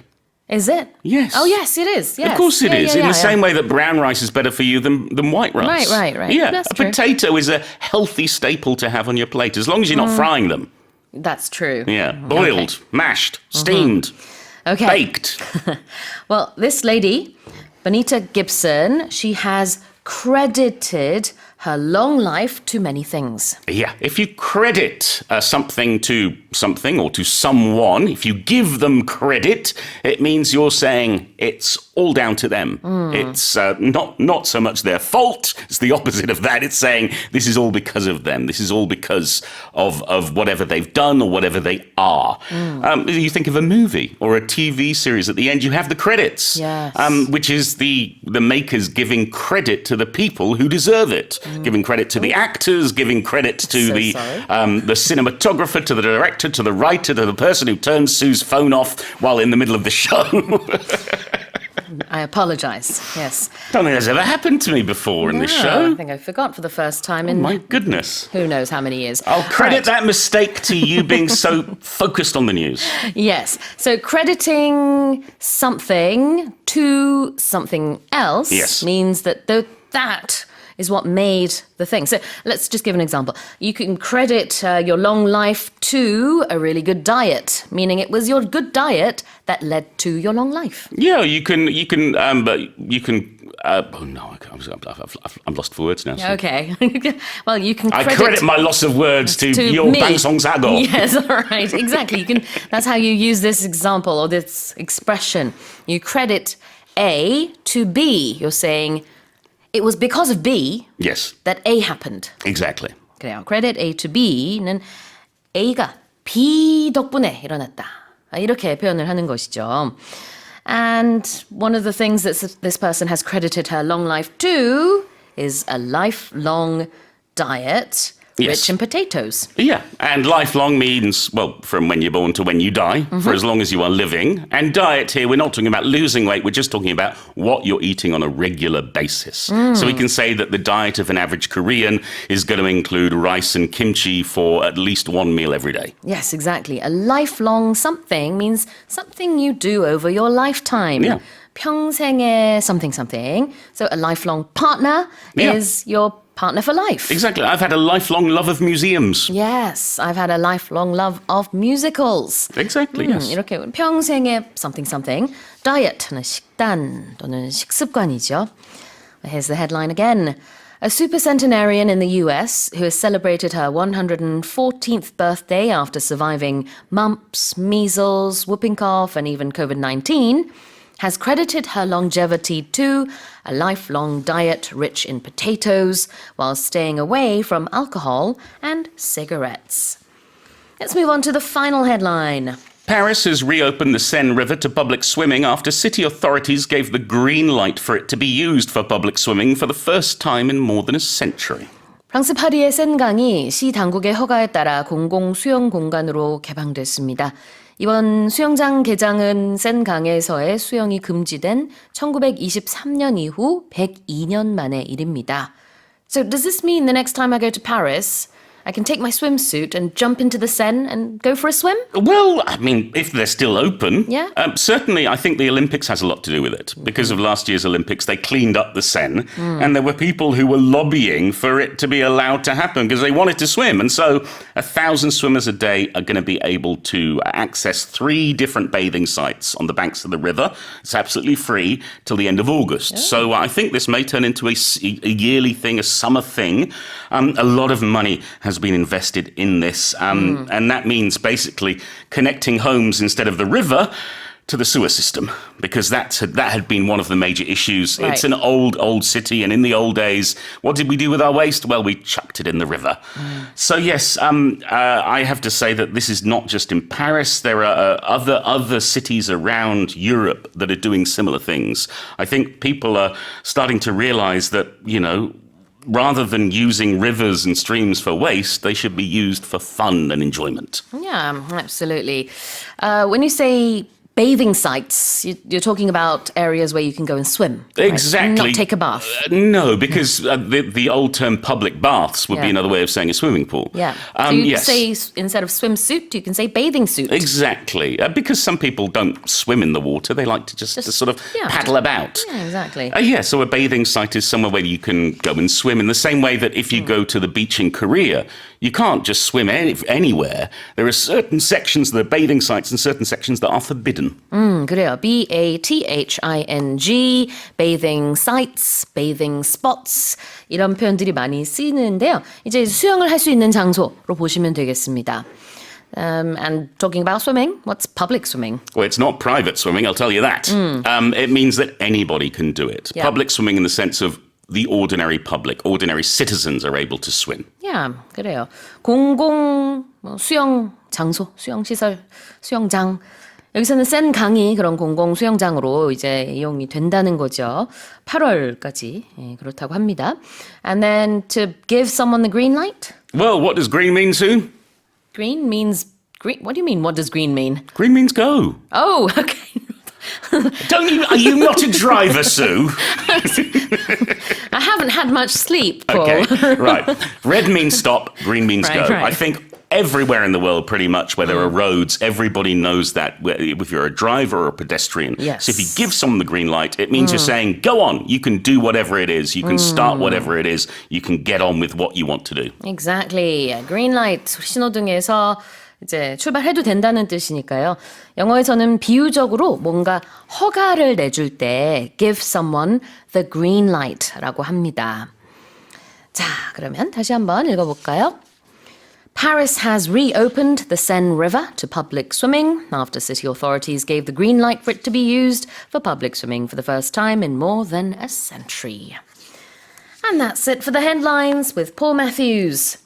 Is it? Yes. Oh, yes, it is. Yes. Of course it is. In the same yeah. way that brown rice is better for you than white rice. Right. Yeah, That's a true. potato is a healthy staple to have on your plate, as long as you're not frying them. That's true. Yeah, boiled, mashed, steamed, Okay. baked. Well, this lady, Bonita Gibson, she has credited her long life to many things. Yeah, if you credit something to something or to someone, if you give them credit, it means you're saying it's all down to them. It's not so much their fault. It's the opposite of that. It's saying this is all because of them. This is all because of whatever they've done or whatever they are. You think of a movie or a TV series. At the end, you have the credits, Yes. which is the makers giving credit to the people who deserve it. Giving credit to the actors, giving credit to So the sorry. the cinematographer, to the director, to the writer, to the person who turns Sue's phone off while in the middle of the show. I apologize. Yes. Don't think that's ever happened to me before in this No, show. I think I forgot for the first time in My goodness. who knows how many years. I'll credit Right. that mistake to you being so focused on the news. Yes. So crediting something to something else Yes. means that that is what made the thing. So let's just give an example. You can credit your long life to a really good diet, meaning it was your good diet that led to your long life. Yeah, you can. Oh no, I'm lost for words now. Sue. Okay. Well, you can I credit... credit my loss of words to your me. Bangsongsago. Yes, all right, exactly. You can. That's how you use this example or this expression. You credit A to B. You're saying it was because of B Yes, that A happened. exactly. 그래요. Credit A to B는 A가 B 덕분에 일어났다. 이렇게 표현을 하는 것이죠. And one of the things that this person has credited her long life to is a lifelong diet rich in potatoes. Yeah, and lifelong means, well, from when you're born to when you die, for as long as you are living. And diet here, we're not talking about losing weight, we're just talking about what you're eating on a regular basis. So we can say that the diet of an average Korean is going to include rice and kimchi for at least one meal every day. Yes, exactly. A lifelong something means something you do over your lifetime. Yeah. 평생의 something something. So a lifelong partner is your partner for life. Exactly. I've had a lifelong love of museums. Yes, I've had a lifelong love of musicals. Exactly, yes. 이렇게 평생의 something something. Diet는 식단 또는 식습관이죠. Here's the headline again. A supercentenarian in the US who has celebrated her 114th birthday after surviving mumps, measles, whooping cough, and even COVID-19 has credited her longevity to a lifelong diet rich in potatoes while staying away from alcohol and cigarettes. Let's move on to the final headline. Paris has reopened the Seine River to public swimming after city authorities gave the green light for it to be used for public swimming for the first time in more than a century. 프랑스 파리의 센강이 시 당국의 허가에 따라 공공 수영 공간으로 개방됐습니다. 이번 수영장 개장은 센강에서의 수영이 금지된 1923년 이후 102년 만의 일입니다. So does this mean the next time I go to Paris, I can take my swimsuit and jump into the Seine and go for a swim? Well, I mean, if they're still open, Yeah. Certainly I think the Olympics has a lot to do with it. Because of last year's Olympics, they cleaned up the Seine, and there were people who were lobbying for it to be allowed to happen because they wanted to swim. And so 1,000 swimmers a day are going to be able to access 3 different bathing sites on the banks of the river. It's absolutely free till the end of August. So I think this may turn into a yearly thing, a summer thing. A lot of money has been invested in this. And that means basically connecting homes instead of the river to the sewer system, because that had been one of the major issues. Right. It's an old city, and in the old days, what did we do with our waste? Well, we chucked it in the river. So yes, I have to say that this is not just in Paris. There are other cities around Europe that are doing similar things. I think people are starting to realize that, rather than using rivers and streams for waste, they should be used for fun and enjoyment. Yeah, absolutely. When you say bathing sites, you're talking about areas where you can go and swim. Exactly. Right? Not take a bath. No, because the old term public baths would be another way of saying a swimming pool. Yeah. So you yes. say, instead of swimsuit, you can say bathing suit. Exactly. Because some people don't swim in the water. They like to sort of paddle about. Yeah, exactly. So a bathing site is somewhere where you can go and swim in the same way that if you go to the beach in Korea, you can't just swim anywhere. There are certain sections that are bathing sites and certain sections that are forbidden. 그래요. BATHING, bathing sites, bathing spots 이런 표현들이 많이 쓰이는데요. 이제 수영을 할 수 있는 장소로 보시면 되겠습니다. And talking about swimming, what's public swimming? Well, it's not private swimming, I'll tell you that. It means that anybody can do it. Yeah. Public swimming in the sense of the ordinary public, ordinary citizens are able to swim. Yeah, 그래요. 공공 수영 장소, 수영 시설, 수영장. 여기서는 센 강이 그런 공공 수영장으로 이제 이용이 된다는 거죠. 8월까지 그렇다고 합니다. And then to give someone the green light? Well, what does green mean, Sue? Green means green. What do you mean? What does green mean? Green means go. Oh, okay. Are you not a driver, Sue? I haven't had much sleep, Paul. Okay, right. Red means stop, green means Right, go. right. I think everywhere in the world, pretty much, where there are roads, everybody knows that if you're a driver or a pedestrian. Yes. So if you give someone the green light, it means you're saying, go on, you can do whatever it is, you can start whatever it is, you can get on with what you want to do. Exactly. Green light 신호등에서 이제 출발해도 된다는 뜻이니까요. 영어에서는 비유적으로 뭔가 허가를 내줄 때 give someone the green light라고 합니다. 자, 그러면 다시 한번 읽어볼까요? Paris has reopened the Seine River to public swimming after city authorities gave the green light for it to be used for public swimming for the first time in more than a century. And that's it for the headlines with Paul Matthews.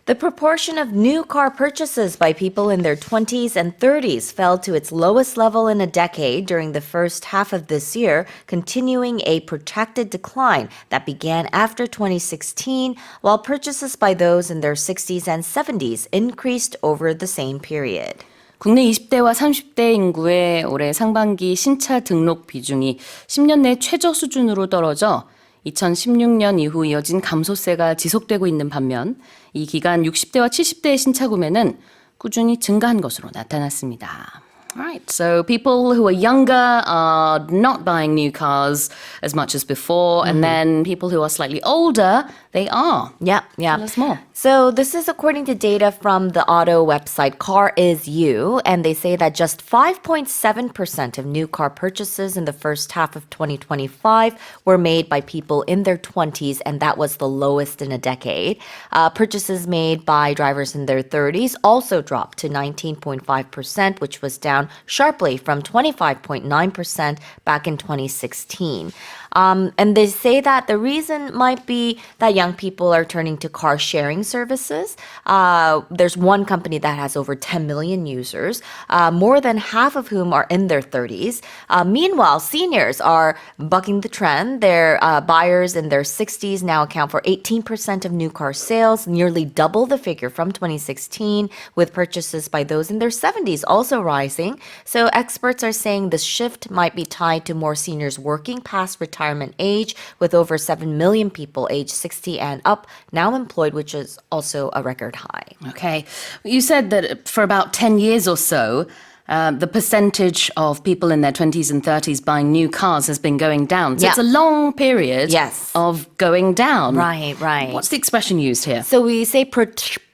The proportion of new car purchases by people in their 20s and 30s fell to its lowest level in a decade during the first half of this year, continuing a protracted decline that began after 2016, while purchases by those in their 60s and 70s increased over the same period. 국내 20대와 30대 인구의 올해 상반기 신차 등록 비중이 10년 내 최저 수준으로 떨어져 2016년 이후 이어진 감소세가 지속되고 있는 반면 이 기간 60대와 70대의 신차 구매는 꾸준히 증가한 것으로 나타났습니다. Right, so people who are younger are not buying new cars as much as before, and then people who are slightly older, they are. Yeah. Tell us more. So this is according to data from the auto website Car Is You, and they say that just 5.7% of new car purchases in the first half of 2025 were made by people in their 20s, and that was the lowest in a decade. Purchases made by drivers in their 30s also dropped to 19.5%, which was down sharply from 25.9% back in 2016. And they say that the reason might be that young people are turning to car sharing services. There's one company that has over 10 million users, more than half of whom are in their 30s. Meanwhile, seniors are bucking the trend. Their buyers in their 60s now account for 18% of new car sales, nearly double the figure from 2016, with purchases by those in their 70s also rising. So experts are saying this shift might be tied to more seniors working past retirement age, with over 7 million people aged 60 and up now employed, which is also a record high. Okay. You said that for about 10 years or so, the percentage of people in their 20s and 30s buying new cars has been going down. So Yeah. it's a long period Yes. of going down. Right. What's the expression used here? So we say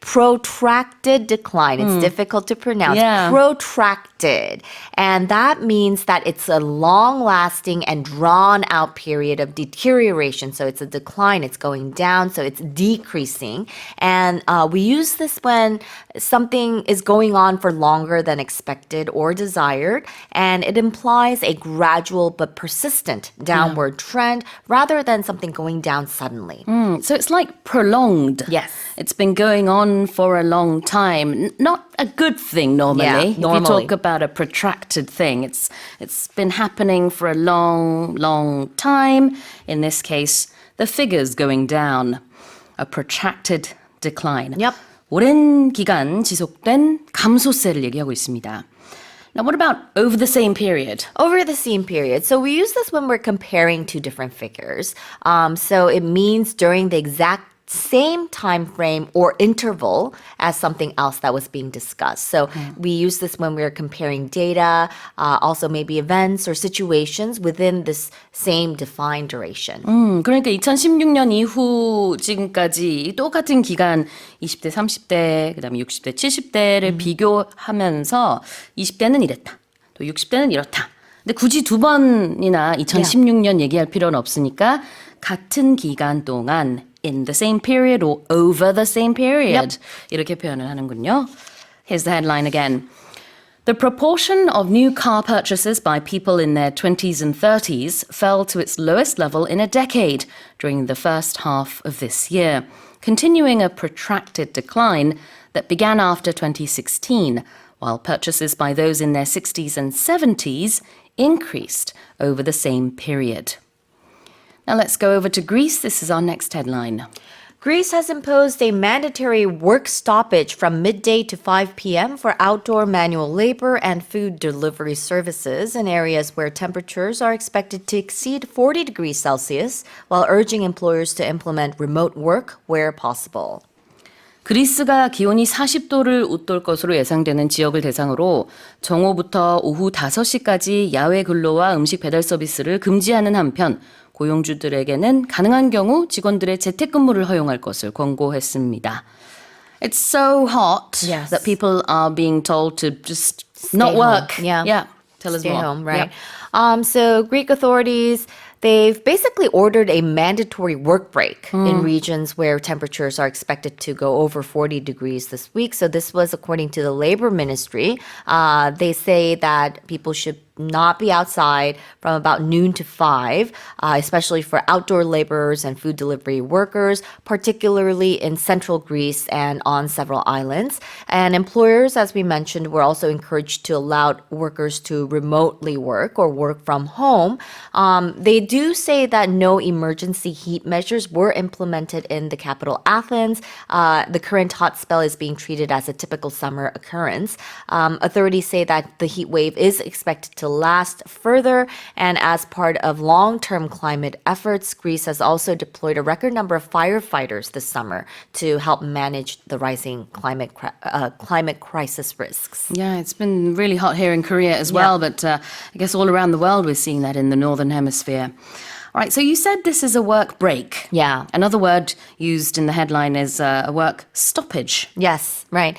protracted decline. It's difficult to pronounce. Yeah. Protracted. And that means that it's a long-lasting and drawn-out period of deterioration. So it's a decline. It's going down. So it's decreasing. And we use this when something is going on for longer than expected or desired. And it implies a gradual but persistent downward trend rather than something going down suddenly. So it's like prolonged. Yes. It's been going on for a long time. Not a good thing normally. Yeah, If you normally. talk about a protracted thing, it's been happening for a long time. In this case, the figure's going down. A protracted decline. Yep. 오랜 기간 지속된 감소세를 얘기하고 있습니다. Now, what about over the same period? Over the same period. So we use this when we're comparing two different figures. So it means during the exact same time frame or interval as something else that was being discussed. So we use this when we're comparing data, also maybe events or situations within this same defined duration. 그러니까 2016년 이후 지금까지 똑같은 기간 20대, 30대, 그다음에 60대, 70대를 비교하면서 20대는 이랬다. 또 60대는 이렇다. 근데 굳이 두 번이나 2016년 얘기할 필요는 없으니까 같은 기간 동안 in the same period or over the same period 이렇게 표현을 하는군요. Here's the headline again. The proportion of new car purchases by people in their 20s and 30s fell to its lowest level in a decade during the first half of this year, continuing a protracted decline that began after 2016, while purchases by those in their 60s and 70s increased over the same period. Now let's go over to Greece. This is our next headline. Greece has imposed a mandatory work stoppage from midday to 5 p.m. for outdoor manual labor and food delivery services in areas where temperatures are expected to exceed 40 degrees Celsius, while urging employers to implement remote work where possible. 그리스가 기온이 40도를 웃돌 것으로 예상되는 지역을 대상으로 정오부터 오후 5시까지 야외 근로와 음식 배달 서비스를 금지하는 한편 고용주들에게는 가능한 경우 직원들의 재택근무를 허용할 것을 권고했습니다. It's so hot Yes. that people are being told to just not work. Home. Yeah. Tell us Stay more. home, right? So Greek authorities, they've basically ordered a mandatory work break in regions where temperatures are expected to go over 40 degrees this week. So this was according to the labor ministry. They say that people should not be outside from about noon to 5, especially for outdoor laborers and food delivery workers, particularly in central Greece and on several islands. And employers, as we mentioned, were also encouraged to allow workers to remotely work or work from home. They do say that no emergency heat measures were implemented in the capital Athens. The current hot spell is being treated as a typical summer occurrence. Authorities say that the heat wave is expected to last further, and as part of long-term climate efforts, Greece has also deployed a record number of firefighters this summer to help manage the rising climate crisis risks. Yeah, it's been really hot here in Korea as well, but I guess all around the world we're seeing that in the Northern Hemisphere. All right, so you said this is a work break. Yeah. Another word used in the headline is a work stoppage. Yes, right.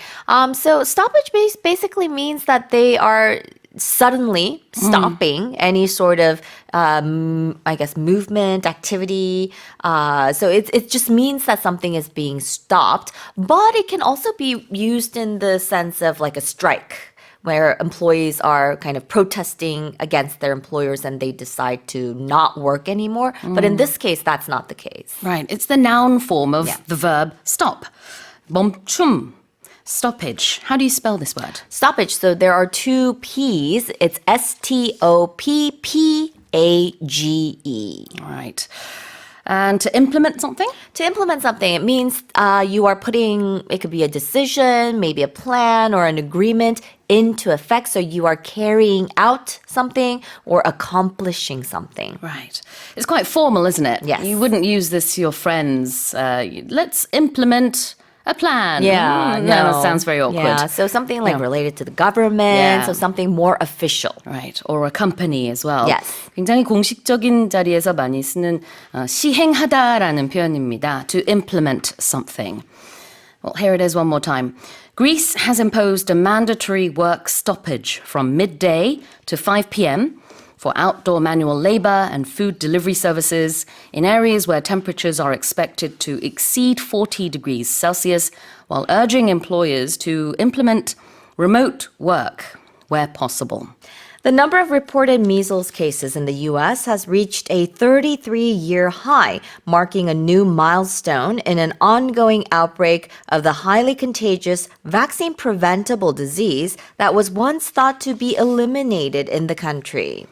So stoppage basically means that they are suddenly stopping any sort of, I guess, movement, activity. So it just means that something is being stopped, but it can also be used in the sense of like a strike, where employees are kind of protesting against their employers and they decide to not work anymore. But in this case, that's not the case. Right, it's the noun form of the verb stop. 멈춤, stoppage. How do you spell this word? Stoppage. So there are two P's. It's S-T-O-P-P-A-G-E. All right. And to implement something? To implement something, it means you are putting, it could be a decision, maybe a plan or an agreement into effect. So you are carrying out something or accomplishing something. Right. It's quite formal, isn't it? Yes. You wouldn't use this to your friends. Let's implement a plan. Yeah, No, that sounds very awkward. Yeah, so something like related to the government, Yeah. so something more official. Right, or a company as well. Yes. 굉장히 공식적인 자리에서 많이 쓰는 시행하다라는 표현입니다. To implement something. Well, here it is one more time. Greece has imposed a mandatory work stoppage from midday to 5 p.m. for outdoor manual labor and food delivery services in areas where temperatures are expected to exceed 40 degrees Celsius, while urging employers to implement remote work where possible. The number of reported measles cases in the U.S. has reached a 33-year high, marking a new milestone in an ongoing outbreak of the highly contagious vaccine-preventable disease that was once thought to be eliminated in the country.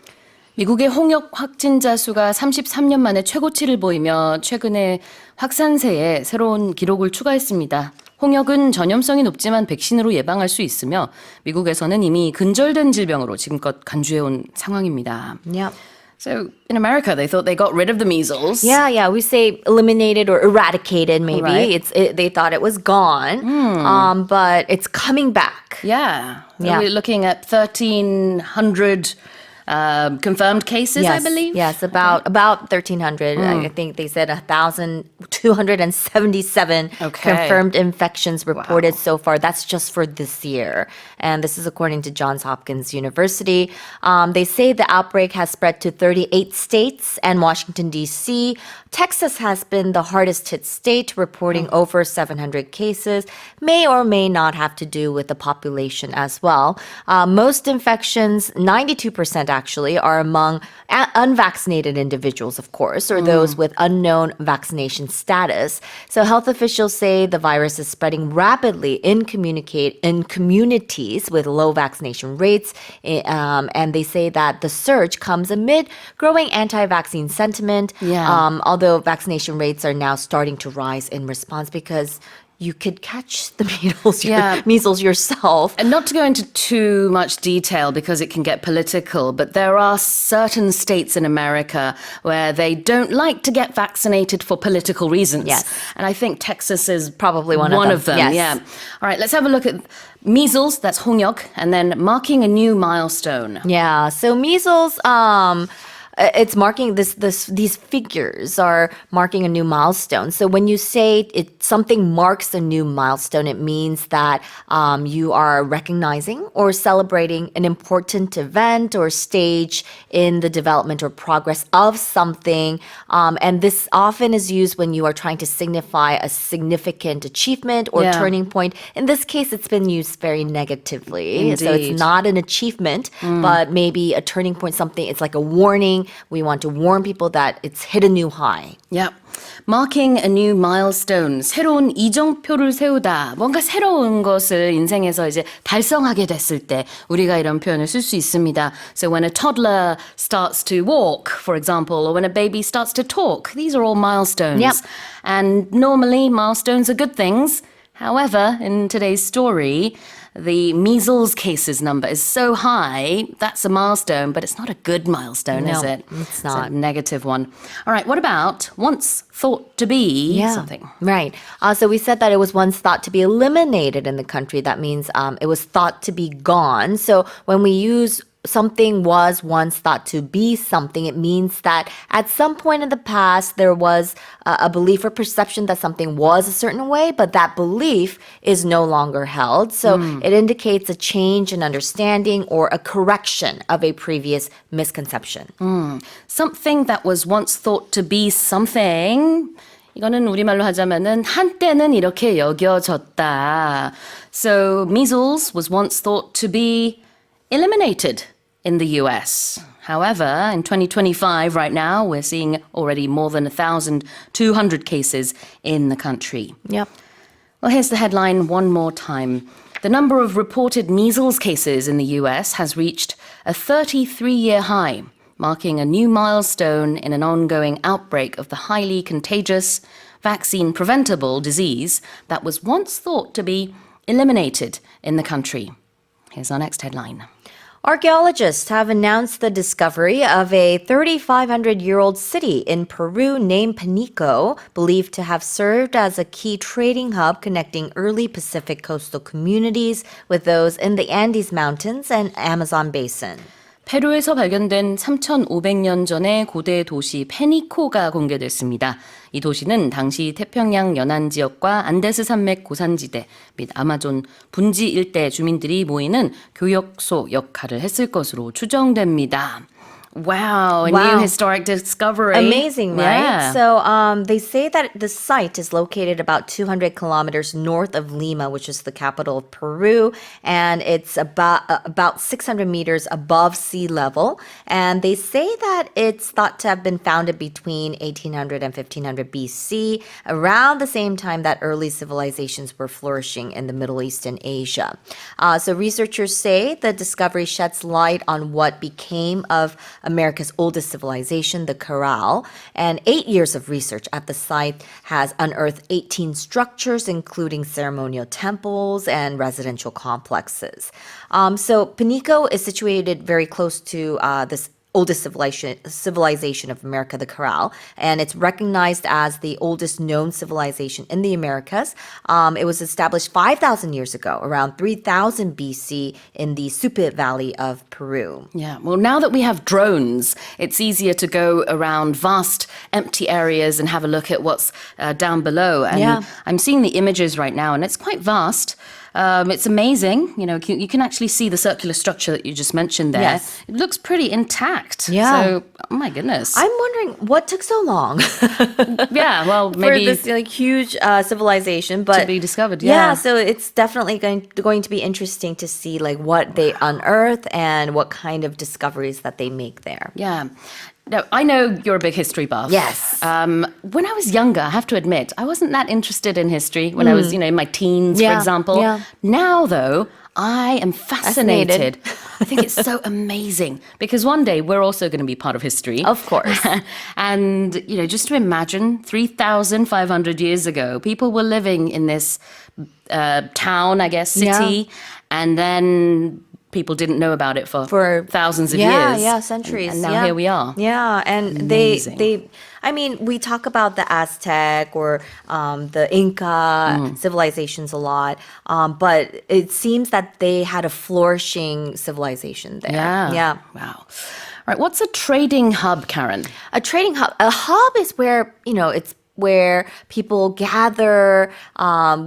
미국의 홍역 확진자 수가 33년 만에 최고치를 보이며 최근에 확산세에 새로운 기록을 추가했습니다. 홍역은 전염성이 높지만 백신으로 예방할 수 있으며 미국에서는 이미 근절된 질병으로 지금껏 간주해온 상황입니다. Yep. So in America, they thought they got rid of the measles. Yeah, we say eliminated or eradicated maybe. Right. They thought it was gone, but it's coming back. Yeah. Yeah. We're looking at 1,300 confirmed cases, I believe. Yes, about 1,300. I think they said 1,277 Okay. confirmed infections reported so far. That's just for this year. And this is according to Johns Hopkins University. They say the outbreak has spread to 38 states and Washington, D.C. Texas has been the hardest hit state, reporting over 700 cases. May or may not have to do with the population as well. Most infections, 92% actually, are among unvaccinated individuals, of course, or those with unknown vaccination status. So health officials say the virus is spreading rapidly in communities with low vaccination rates. And they say that the surge comes amid growing anti-vaccine sentiment. Yeah. Although vaccination rates are now starting to rise in response because you could catch the measles yourself. And not to go into too much detail because it can get political, but there are certain states in America where they don't like to get vaccinated for political reasons. Yes. And I think Texas is Probably one of them. Yes. Yeah. All right, let's have a look at measles, that's 홍역, and then marking a new milestone. Yeah, so measles, it's marking these figures are marking a new milestone. So when you say something marks a new milestone, it means that you are recognizing or celebrating an important event or stage in the development or progress of something. And this often is used when you are trying to signify a significant achievement or turning point. In this case, it's been used very negatively. So it's not an achievement, but maybe a turning point, something, it's like a warning. We want to warn people that it's hit a new high. Yep. Marking a new milestone. 새로운 이정표를 세우다. 뭔가 새로운 것을 인생에서 이제 달성하게 됐을 때 우리가 이런 표현을 쓸 수 있습니다. So when a toddler starts to walk, for example, or when a baby starts to talk, these are all milestones. Yep. And normally milestones are good things. However, in today's story, the measles cases number is so high, that's a milestone, but it's not a good milestone, is it? It's not. It's a negative one. All right, what about once thought to be something? Right. So we said that it was once thought to be eliminated in the country. That means it was thought to be gone. So when we use something was once thought to be something, it means that at some point in the past, there was a belief or perception that something was a certain way, but that belief is no longer held. So it indicates a change in understanding or a correction of a previous misconception. Something that was once thought to be something. 이거는 우리말로 하자면은 한때는 이렇게 여겨졌다. So measles was once thought to be eliminated in the US. However, in 2025 right now, we're seeing already more than 1,200 cases in the country. Yep. Well, here's the headline one more time. The number of reported measles cases in the US has reached a 33-year high, marking a new milestone in an ongoing outbreak of the highly contagious, vaccine-preventable disease that was once thought to be eliminated in the country. Here's our next headline. Archaeologists have announced the discovery of a 3,500-year-old city in Peru named Panico, believed to have served as a key trading hub connecting early Pacific coastal communities with those in the Andes Mountains and Amazon Basin. 페루에서 발견된 3,500년 전의 고대 도시 페니코가 공개됐습니다. 이 도시는 당시 태평양 연안 지역과 안데스 산맥 고산지대 및 아마존 분지 일대 주민들이 모이는 교역소 역할을 했을 것으로 추정됩니다. Wow, a new historic discovery. Amazing, right? Yeah. So they say that the site is located about 200 kilometers north of Lima, which is the capital of Peru, and it's about 600 meters above sea level. And they say that it's thought to have been founded between 1800 and 1500 BC, around the same time that early civilizations were flourishing in the Middle East and Asia. So researchers say the discovery sheds light on what became of America's oldest civilization, the Corral, and 8 years of research at the site has unearthed 18 structures, including ceremonial temples and residential complexes. So Panico is situated very close to this oldest civilization of America, the Corral, and it's recognized as the oldest known civilization in the Americas. It was established 5,000 years ago, around 3000 BC in the Supe Valley of Peru. Yeah, well, now that we have drones, it's easier to go around vast empty areas and have a look at what's down below. And I'm seeing the images right now, and it's quite vast. It's amazing. You know, you can actually see the circular structure that you just mentioned there. Yes. It looks pretty intact. Yeah. So, oh my goodness. I'm wondering what took so long Yeah, well, for maybe this huge civilization, but to be discovered. Yeah. so it's definitely going to be interesting to see what they unearth and what kind of discoveries that they make there. Yeah. Now, I know you're a big history buff. Yes. When I was younger, I have to admit, I wasn't that interested in history when I was, in my teens, for example. Yeah. Now, though, I am fascinated. I think it's so amazing because one day we're also going to be part of history. Of course. And, just to imagine 3,500 years ago, people were living in this town, I guess, city, and then people didn't know about it for thousands of years. Yeah, centuries. And now here we are. Yeah, and Amazing. we talk about the Aztec or the Inca civilizations a lot, but it seems that they had a flourishing civilization there. Yeah. Yeah. Wow. Right, what's a trading hub, Karen? A trading hub. A hub is where, it's where people gather.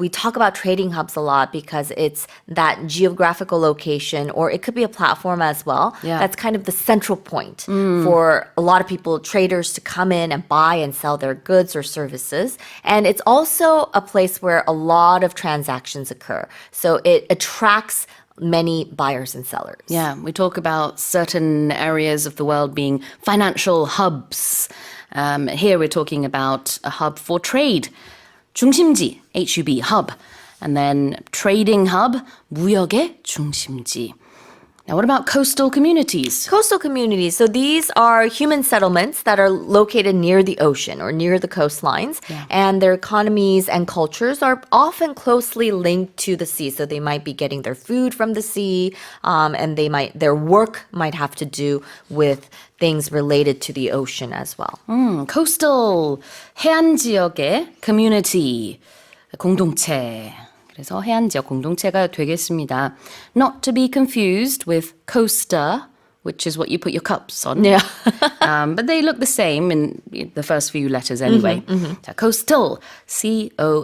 We talk about trading hubs a lot because it's that geographical location, or it could be a platform as well. Yeah. That's kind of the central point for a lot of people, traders, to come in and buy and sell their goods or services. And it's also a place where a lot of transactions occur. So it attracts many buyers and sellers. Yeah, we talk about certain areas of the world being financial hubs. Here we're talking about a hub for trade. 중심지, HUB, hub. And then trading hub, 무역의 중심지. Now, what about coastal communities? Coastal communities. So these are human settlements that are located near the ocean or near the coastlines. Yeah. And their economies and cultures are often closely linked to the sea. So they might be getting their food from the sea, and their work might have to do with things related to the ocean as well. Coastal, 해안 지역의 community, 공동체. 그래서 해안 지역 공동체가 되겠습니다. Not to be confused with coaster, which is what you put your cups on. Yeah. But they look the same in the first few letters anyway. 자, coastal, C-O-A-S-T-A-L.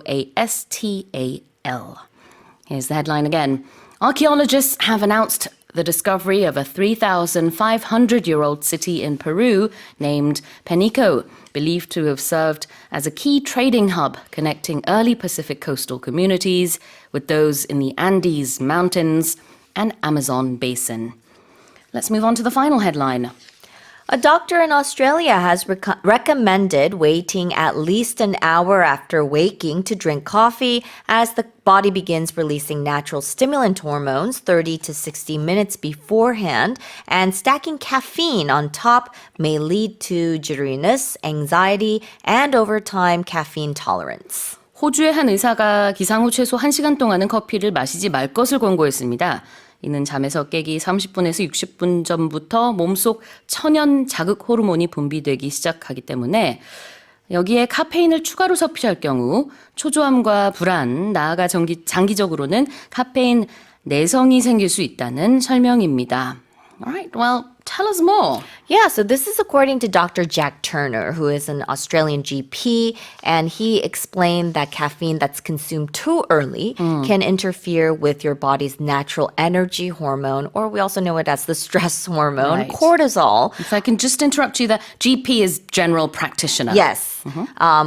Here's the headline again. Archaeologists have announced the discovery of a 3,500-year-old city in Peru named Penico, believed to have served as a key trading hub connecting early Pacific coastal communities with those in the Andes Mountains and Amazon Basin. Let's move on to the final headline. A doctor in Australia has recommended waiting at least an hour after waking to drink coffee as the body begins releasing natural stimulant hormones 30 to 60 minutes beforehand, and stacking caffeine on top may lead to jitteriness, anxiety, and over time caffeine tolerance. 호주의 한 의사가 기상 후 최소 1시간 동안은 커피를 마시지 말 것을 권고했습니다. 이는 잠에서 깨기 30분에서 60분 전부터 몸속 천연 자극 호르몬이 분비되기 시작하기 때문에 여기에 카페인을 추가로 섭취할 경우 초조함과 불안, 나아가 장기적으로는 카페인 내성이 생길 수 있다는 설명입니다. Alright, well, tell us more. Yeah, so this is according to Dr. Jack Turner, who is an Australian GP, and he explained that caffeine that's consumed too early can interfere with your body's natural energy hormone, or we also know it as the stress hormone, Right. cortisol. If I can just interrupt you, the GP is general practitioner. Yes,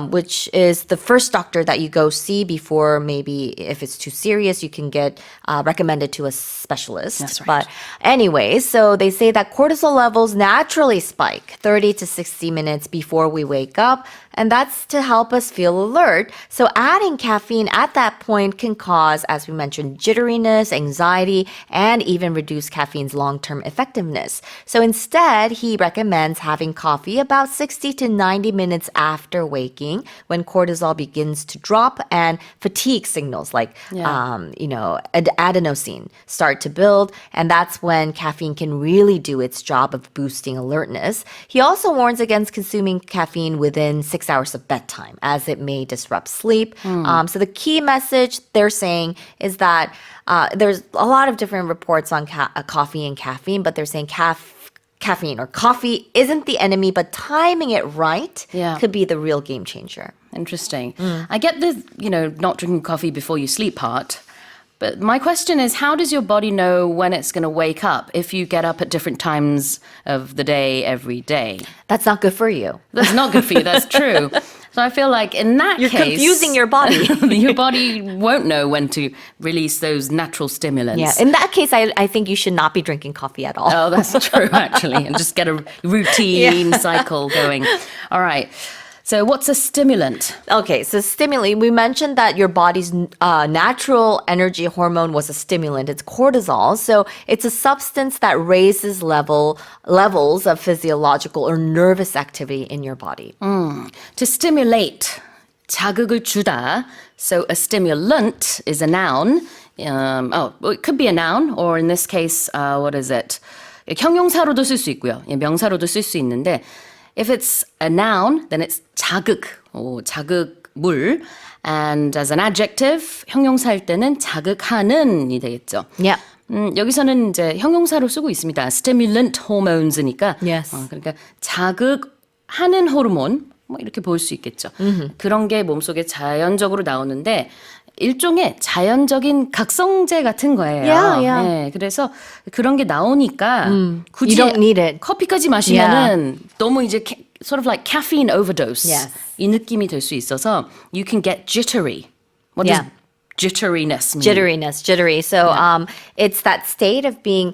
which is the first doctor that you go see before maybe if it's too serious, you can get recommended to a specialist. That's right. But anyway, so they say that cortisol levels naturally spike 30 to 60 minutes before we wake up, and that's to help us feel alert. So adding caffeine at that point can cause, as we mentioned, jitteriness, anxiety, and even reduce caffeine's long-term effectiveness. So instead, he recommends having coffee about 60 to 90 minutes after waking, when cortisol begins to drop and fatigue signals like, adenosine start to build, and that's when caffeine can really do its job of boosting alertness. He also warns against consuming caffeine within 6 hours of bedtime, as it may disrupt sleep. So the key message they're saying is that there's a lot of different reports on coffee and caffeine, but they're saying caffeine or coffee isn't the enemy, but timing it right could be the real game changer. Interesting. I get the, not drinking coffee before you sleep part. But my question is, how does your body know when it's going to wake up if you get up at different times of the day every day? That's not good for you. That's not good for you, that's true. So I feel like in that You're case... confusing your body. Your body won't know when to release those natural stimulants. Yeah, in that case, I think you should not be drinking coffee at all. Oh, that's true, actually. And just get a routine cycle going. All right. So what's a stimulant? Okay, so stimulant, we mentioned that your body's natural energy hormone was a stimulant. It's cortisol. So it's a substance that raises levels of physiological or nervous activity in your body. To stimulate, 자극을 주다. So a stimulant is a noun. It could be a noun, or in this case, what is it? 형용사로도 쓸 수 있고요. 명사로도 쓸 수 있는데, if it's a noun, then it's 자극, 자극물. And as an adjective, 형용사일 때는 자극하는이 되겠죠. Yeah. 여기서는 이제 형용사로 쓰고 있습니다. stimulant hormones니까 Yes. 그러니까 자극하는 호르몬 뭐 이렇게 볼 수 있겠죠. 그런 게 몸속에 자연적으로 나오는데 일종의 자연적인 각성제 같은 거예요. Yeah, yeah. 네, 그래서 그런 게 나오니까 굳이 You don't need it. 커피까지 마시면은 너무 이제 sort of like caffeine overdose Yes. 이 느낌이 될 수 있어서 you can get jittery. What does Yeah. jitteriness mean? Jittery. So it's that state of being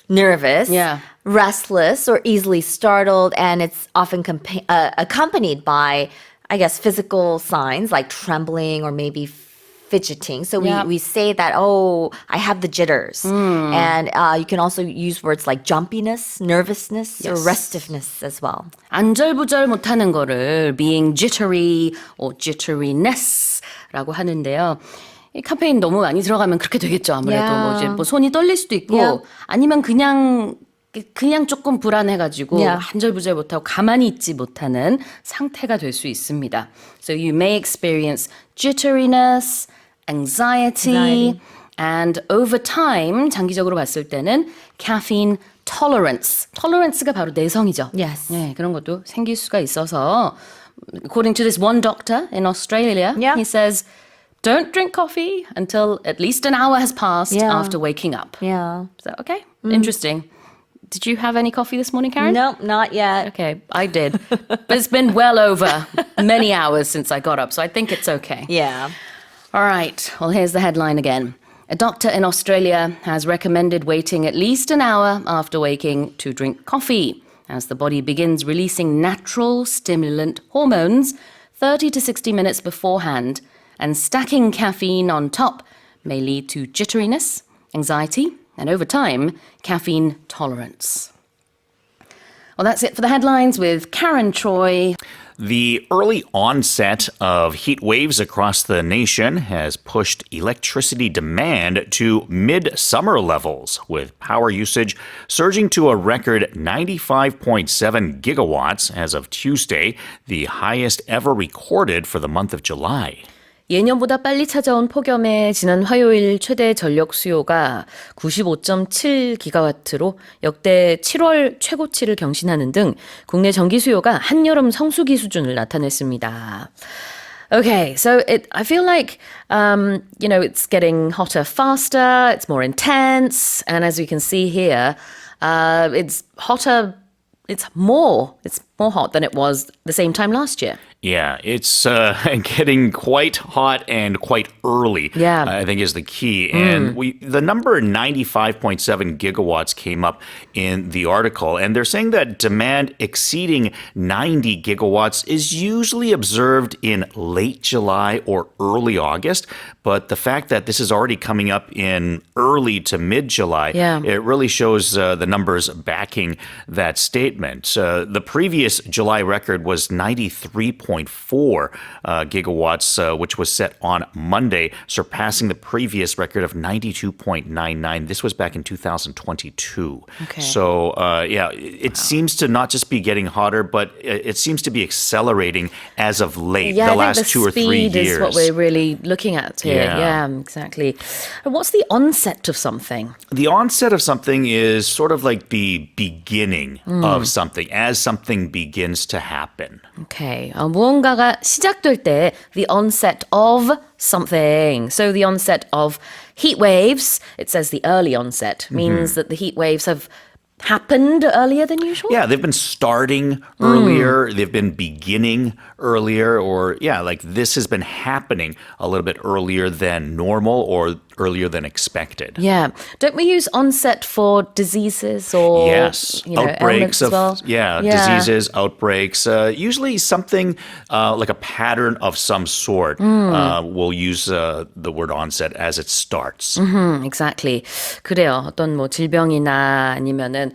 nervous, Yeah. restless, or easily startled, and it's often accompanied by, I guess, physical signs like trembling or maybe fidgeting. So Yeah. we say that, oh, I have the jitters. And you can also use words like jumpiness, nervousness, or restiveness as well. 안절부절 못하는 거를 being jittery or jitteriness라고 하는데요. 이 카페인 너무 많이 들어가면 그렇게 되겠죠. 아무래도 Yeah. 뭐 이제 뭐 손이 떨릴 수도 있고 Yeah. 아니면 그냥 조금 불안해가지고 Yeah. 안절부절 못하고 가만히 있지 못하는 상태가 될 수 있습니다. So you may experience jitteriness, anxiety. And over time, 장기적으로 봤을 때는 caffeine tolerance. tolerance가 바로 내성이죠. Yes. 네, 그런 것도 생길 수가 있어서 according to this one doctor in Australia, Yeah. he says, don't drink coffee until at least an hour has passed Yeah. after waking up. Yeah. So, okay, interesting. Did you have any coffee this morning, Karen? Nope, not yet. Okay, I did. But it's been well over many hours since I got up, so I think it's okay. Yeah. All right, well, here's the headline again. A doctor in Australia has recommended waiting at least an hour after waking to drink coffee, as the body begins releasing natural stimulant hormones 30 to 60 minutes beforehand, and stacking caffeine on top may lead to jitteriness, anxiety, and over time, caffeine tolerance. Well, that's it for the headlines with Karen Troy. The early onset of heat waves across the nation has pushed electricity demand to mid-summer levels, with power usage surging to a record 95.7 gigawatts as of Tuesday, the highest ever recorded for the month of July. 예년보다 빨리 찾아온 폭염에 지난 화요일 최대 전력 수요가 95.7기가와트로 역대 7월 최고치를 경신하는 등 국내 전기 수요가 한여름 성수기 수준을 나타냈습니다. Okay, so I feel like, it's getting hotter faster, it's more intense, and as we can see here, it's more hot than it was the same time last year. Yeah, it's getting quite hot and quite early, Yeah. I think is the key. And the number 95.7 gigawatts came up in the article, and they're saying that demand exceeding 90 gigawatts is usually observed in late July or early August. But the fact that this is already coming up in early to mid-July, Yeah. it really shows the numbers backing that statement. The previous July record was 93.4 gigawatts, which was set on Monday, surpassing the previous record of 92.99. This was back in 2022. Okay. So, it seems to not just be getting hotter, but it seems to be accelerating as of late, Yeah, the I last think 2 or 3 speed years. is what we're really looking at here. Yeah. Yeah, exactly. What's the onset of something? The onset of something is sort of like the beginning of something, as something begins to happen. Okay. 무언가가 시작될 때 the onset of something. So the onset of heat waves, it says the early onset, means that the heat waves have happened earlier than usual? Yeah, they've been starting earlier, they've been beginning earlier, or this has been happening a little bit earlier than normal or earlier than expected. Yeah. Don't we use onset for diseases or Yes, outbreaks ailments as well? diseases, outbreaks. Usually something like a pattern of some sort. We'll use the word onset as it starts. Exactly. 그래요. 어떤 뭐 질병이나 아니면은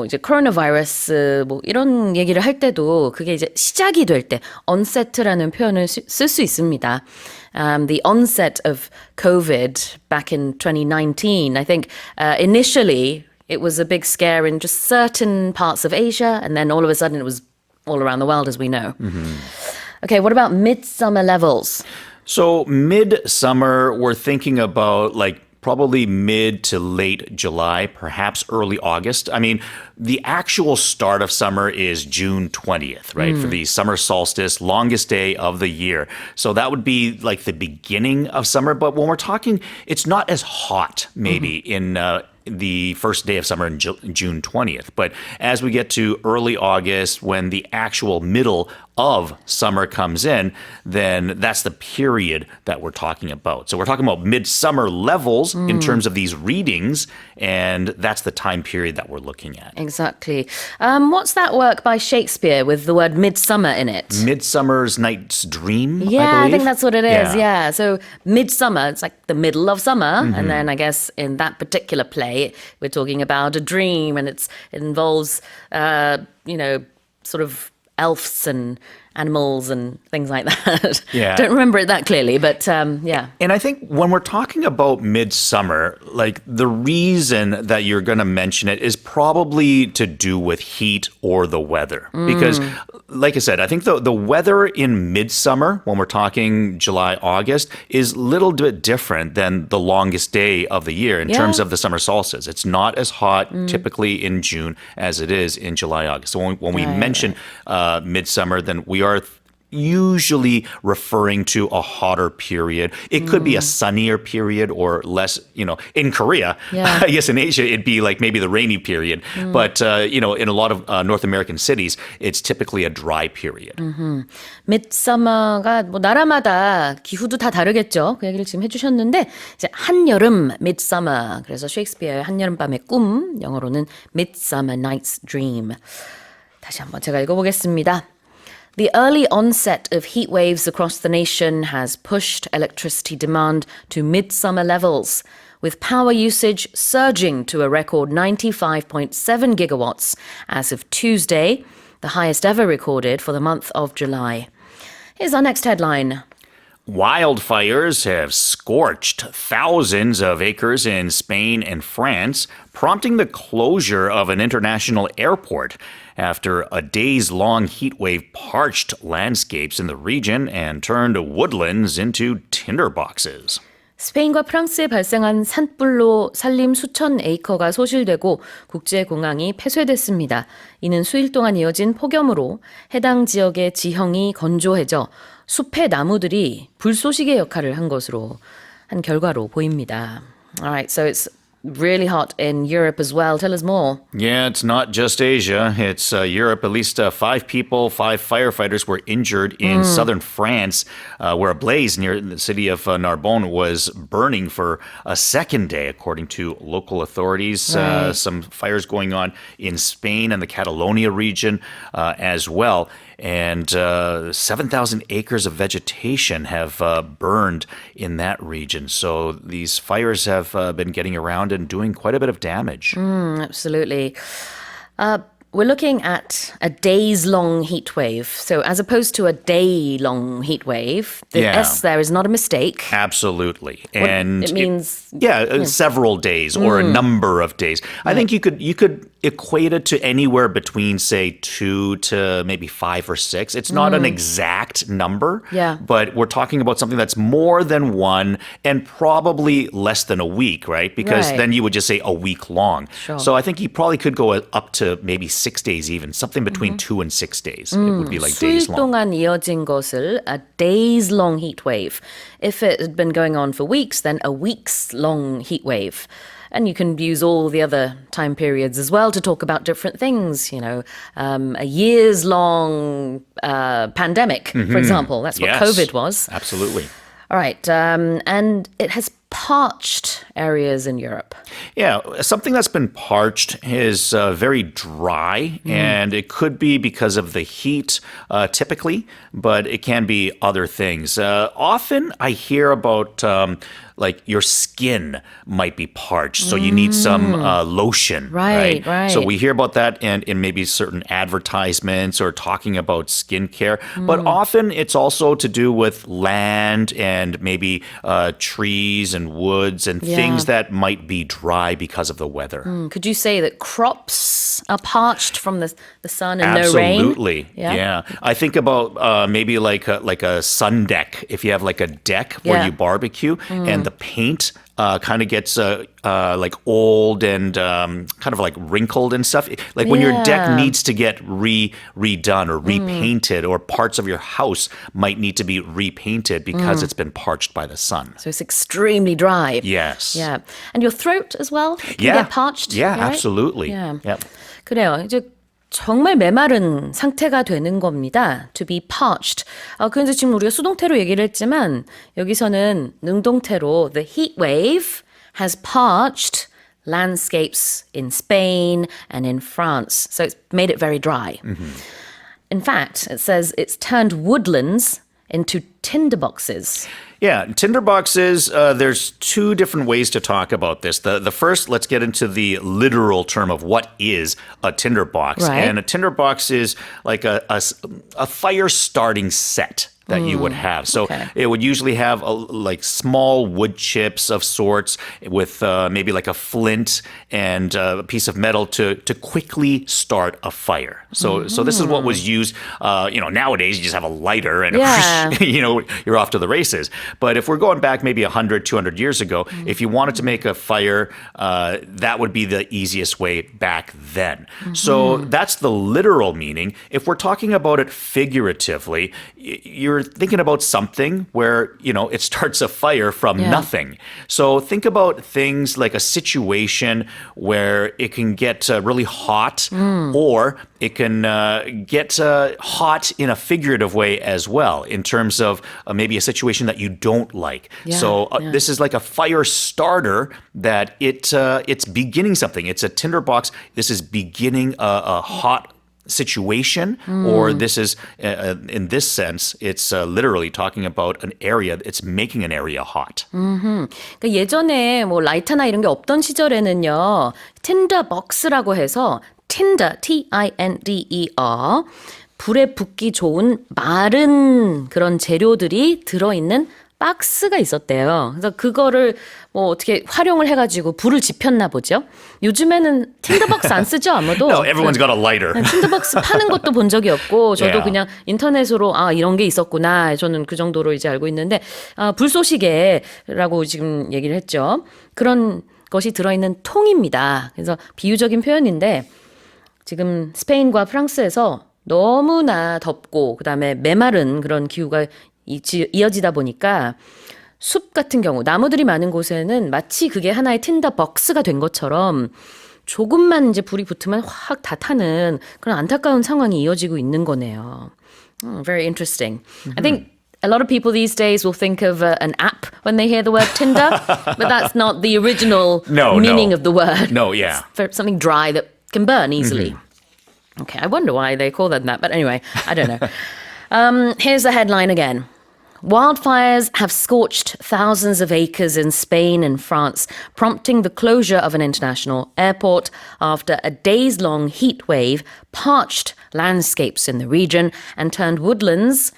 이제 코로나 바이러스 이런 얘기를 할 때도 그게 이제 시작이 될 때 onset라는 표현을 쓸 수 있습니다. The onset of COVID back in 2019, I think initially it was a big scare in just certain parts of Asia, and then all of a sudden it was all around the world, as we know. Okay, what about midsummer levels? So midsummer, we're thinking about probably mid to late July, perhaps early August. I mean, the actual start of summer is June 20th, right? For the summer solstice, longest day of the year. So that would be like the beginning of summer. But when we're talking, it's not as hot maybe in the first day of summer in June 20th. But as we get to early August, when the actual middle of summer comes in, then that's the period that we're talking about. So we're talking about midsummer levels in terms of these readings, and that's the time period that we're looking at. Exactly. What's that work by Shakespeare with the word midsummer in it? Midsummer's Night's Dream, Yeah, I I believe. think that's what it is. Yeah. So midsummer, it's like the middle of summer. Mm-hmm. And then I guess in that particular play, we're talking about a dream and it involves, sort of elves and animals and things like that. Yeah. Don't remember it that clearly, but yeah. And I think when we're talking about midsummer, like the reason that you're going to mention it is probably to do with heat or the weather. Because, like I said, I think the weather in midsummer, when we're talking July, August, is a little bit different than the longest day of the year in terms of the summer solstice. It's not as hot typically in June as it is in July, August. So when we mention midsummer, then we are usually referring to a hotter period. It could be a sunnier period or less, in Korea. Yeah. I guess in Asia, it'd be like maybe the rainy period. But, in a lot of North American cities, it's typically a dry period. midsummer가 뭐 나라마다 기후도 다 다르겠죠. 그 얘기를 지금 해주셨는데 이제 한여름 midsummer. 그래서 셰익스피어의 한여름밤의 꿈, 영어로는 Midsummer Night's Dream. 다시 한번 제가 읽어보겠습니다. The early onset of heat waves across the nation has pushed electricity demand to midsummer levels, with power usage surging to a record 95.7 gigawatts as of Tuesday, the highest ever recorded for the month of July. Here's our next headline. Wildfires have scorched thousands of acres in Spain and France, prompting the closure of an international airport after a days-long heat wave parched landscapes in the region and turned woodlands into tinderboxes. 스페인과 프랑스에 발생한 산불로 산림 수천 에이커가 소실되고 국제공항이 폐쇄됐습니다. 이는 수일 동안 이어진 폭염으로 해당 지역의 지형이 건조해져 숲의 나무들이 불쏘시개 역할을 한 것으로 한 결과로 보입니다. Alright, so it's really hot in Europe as well. Tell us more. Yeah, it's not just Asia. It's Europe. At least 5 firefighters were injured in southern France, where a blaze near the city of Narbonne was burning for a second day, according to local authorities. Right. Some fires going on in Spain and the Catalonia region as well. And 7,000 acres of vegetation have burned in that region. So these fires have been getting around and doing quite a bit of damage. Absolutely. We're looking at a days-long heat wave. So as opposed to a day-long heat wave, the Yeah. S there is not a mistake. Absolutely. And it means several days or a number of days. I think you could equate it to anywhere between, say, 2 to maybe 5 or 6. It's not an exact number, Yeah. but we're talking about something that's more than one and probably less than a week, right? Because Right. then you would just say a week long. Sure. So I think you probably could go up to maybe 6 days even, something between 2 and 6 days. It would be like days 수일 long. 동안 이어진 것을 a days-long heat wave. If it had been going on for weeks, then a weeks-long heat wave. And you can use all the other time periods as well to talk about different things. A years-long pandemic, for example. That's what Yes. COVID was. Absolutely. All right. And it has parched areas in Europe. Yeah, something that's been parched is very dry, and it could be because of the heat typically, but it can be other things. Often I hear about like your skin might be parched, so you need some lotion. Right. So we hear about that in maybe certain advertisements or talking about skincare, but often it's also to do with land and maybe trees and woods and things that might be dry because of the weather. Could you say that crops are parched from the sun and no rain? Absolutely. Yeah. I think about maybe like a sun deck. If you have like a deck where Yeah. you barbecue and the paint kind of gets like old and kind of like wrinkled and stuff. Like when your deck Yeah. needs to get redone or repainted, or parts of your house might need to be repainted because it's been parched by the sun. So it's extremely dry. Yes. Yeah. And your throat as well can Yeah. get parched. Yeah, right? absolutely. Yeah. Yep. 그래요. 이제 정말 메마른 상태가 되는 겁니다. To be parched. 그런데 지금 우리가 수동태로 얘기를 했지만 여기서는 능동태로 the heat wave has parched landscapes in Spain and in France. So it's made it very dry. In fact, it says it's turned woodlands into tinderboxes. Yeah, tinderboxes, there's two different ways to talk about this. The first, let's get into the literal term of what is a tinderbox. Right. And a tinderbox is like a fire starting set that you would have. So Okay. it would usually have like small wood chips of sorts with maybe like a flint and a piece of metal to quickly start a fire. So this is what was used. Nowadays you just have a lighter and Yeah. you're off to the races. But if we're going back maybe 100, 200 years ago, if you wanted to make a fire, that would be the easiest way back then. So that's the literal meaning. If we're talking about it figuratively, you're thinking about something where, it starts a fire from nothing. So think about things like a situation where it can get really hot, or it can get hot in a figurative way as well, in terms of maybe a situation that you don't like. So this is like a fire starter that it's beginning something. It's a tinderbox. This is beginning a hot situation, or this is, in this sense, it's literally talking about an area, it's making an area hot. 그러니까 예전에 뭐 라이터나 이런 게 없던 시절에는요, tinderbox라고 해서 tinder, T-I-N-D-E-R, 불에 붙기 좋은 마른 그런 재료들이 들어있는 박스가 있었대요. 그래서 그거를 뭐 어떻게 활용을 해가지고 불을 지폈나 보죠. 요즘에는 틴더박스 안 쓰죠, 아무도. No, everyone's got a lighter. 틴더박스 파는 것도 본 적이 없고 저도 Yeah. 그냥 인터넷으로 이런 게 있었구나. 저는 그 정도로 이제 알고 있는데 불쏘시개라고 지금 얘기를 했죠. 그런 것이 들어있는 통입니다. 그래서 비유적인 표현인데 지금 스페인과 프랑스에서 너무나 덥고 그다음에 메마른 그런 기후가 이어지다 보니까 숲 같은 경우 나무들이 많은 곳에는 마치 그게 하나의 틴더벅스가 된 것처럼 조금만 이제 불이 붙으면 확 다 타는 그런 안타까운 상황이 이어지고 있는 거네요. Very interesting. I think a lot of people these days will think of an app when they hear the word Tinder, but that's not the original meaning of the word. No, yeah. It's something dry that can burn easily. Okay, I wonder why they call that, but anyway, I don't know. Here's the headline again. Wildfires have scorched thousands of acres in Spain and France, prompting the closure of an international airport after a days-long heat wave parched landscapes in the region and turned woodlands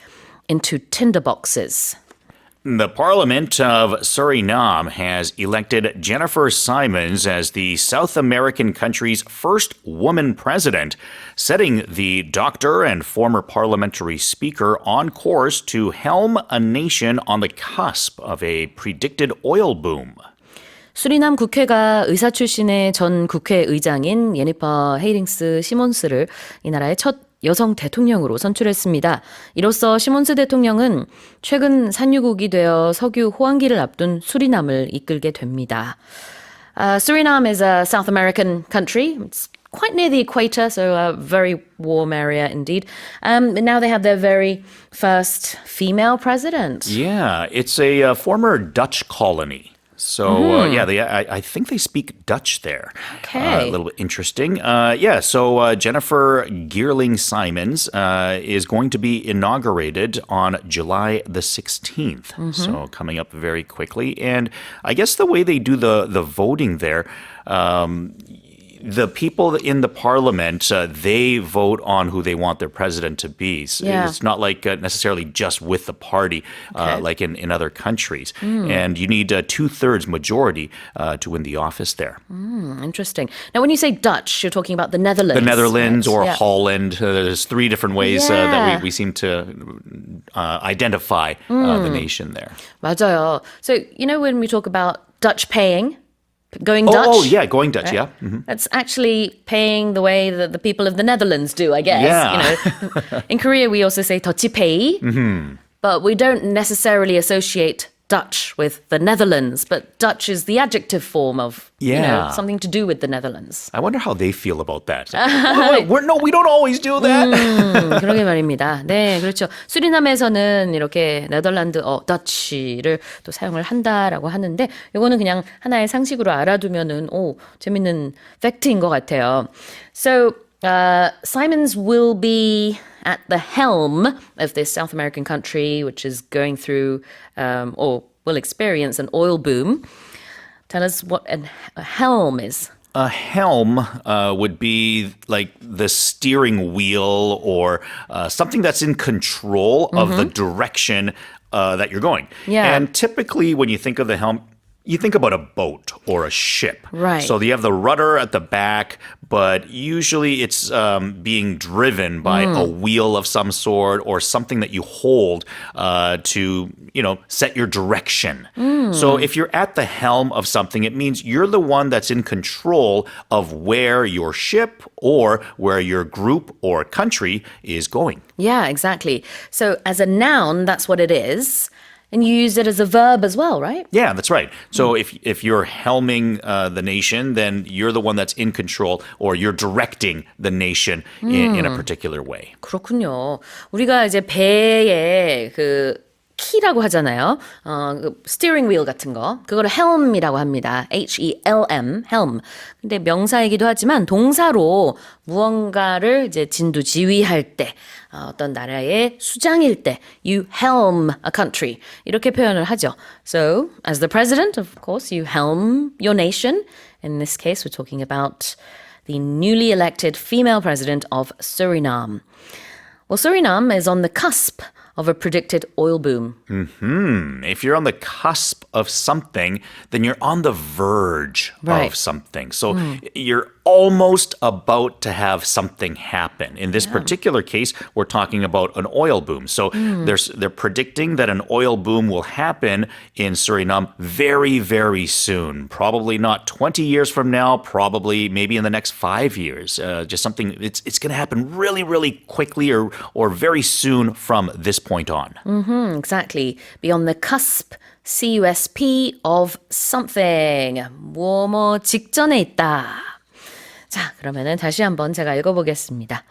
into tinderboxes. The Parliament of Suriname has elected Jennifer Simons as the South American country's first woman president, setting the doctor and former parliamentary speaker on course to helm a nation on the cusp of a predicted oil boom. 수리남 국회가 의사 출신의 전 국회의장인 예니퍼 헤이링스 시몬스를 이 나라의 첫 여성 대통령으로 선출했습니다. 이로써 시몬스 대통령은 최근 산유국이 되어 석유 호황기를 앞둔 수리남을 이끌게 됩니다. Suriname is a South American country. It's quite near the equator, so a very warm area indeed. Now they have their very first female president. Yeah, it's a former Dutch colony. So, I think they speak Dutch there. Okay. A little bit interesting. So Jennifer Geerling-Simons is going to be inaugurated on July the 16th. So coming up very quickly. And I guess the way they do the voting there, the people in the parliament, they vote on who they want their president to be. So Yeah. it's not like necessarily just with the party, Okay. like in other countries. And you need a 2/3 majority to win the office there. Interesting. Now, when you say Dutch, you're talking about the Netherlands. The Netherlands right? or Yeah. Holland. There's 3 different ways Yeah. that we seem to identify the nation there. 맞아요. So, you know, when we talk about Dutch paying, going Dutch. Oh, yeah, going Dutch, right? yeah. Mhm. That's actually paying the way that the people of the Netherlands do, I guess. Yeah. You know, in Korea, we also say Dutch pay, but we don't necessarily associate Dutch with the Netherlands. But Dutch is the adjective form of you know, Yeah. something to do with the Netherlands. I wonder how they feel about that. No, we don't always do that. 그러게 말입니다. 네, 그렇죠. 수리남에서는 이렇게 네덜란드 더치를 또 사용을 한다라고 하는데 이거는 그냥 하나의 상식으로 알아두면은 재밌는 팩트인 것 같아요. So Simons will be at the helm of this South American country, which is going through or will experience an oil boom. Tell us what a helm is. A helm would be like the steering wheel or something that's in control of the direction that you're going. Yeah. And typically when you think of the helm, you think about a boat or a ship. Right. So you have the rudder at the back, but usually it's being driven by a wheel of some sort or something that you hold to, set your direction. So if you're at the helm of something, it means you're the one that's in control of where your ship or where your group or country is going. Yeah, exactly. So as a noun, that's what it is. And you use it as a verb as well, right? Yeah, that's right. So if you're helming the nation, then you're the one that's in control or you're directing the nation in a particular way. 그렇군요. 우리가 이제 배에 그 키라고 하잖아요. 그 스티어링 휠 같은 거. 그거를 helm이라고 합니다. H-E-L-M, helm. 근데 명사이기도 하지만 동사로 무언가를 이제 진두지휘할 때 어떤 나라의 수장일 때 you helm a country 이렇게 표현을 하죠. So, as the president, of course, you helm your nation. In this case, we're talking about the newly elected female president of Suriname. Well, Suriname is on the cusp of a predicted oil boom. If you're on the cusp of something, then you're on the verge Right. of something. So you're almost about to have something happen. In this particular case, we're talking about an oil boom. So they're predicting that an oil boom will happen in Suriname very, very soon. Probably not 20 years from now, probably maybe in the next 5 years. Just something, it's going to happen really, really quickly or very soon from this point on. Exactly. Be on the cusp, C-U-S-P, of something. 뭐뭐 직전에 있다. 자, 그러면은 다시 한번 제가 읽어보겠습니다.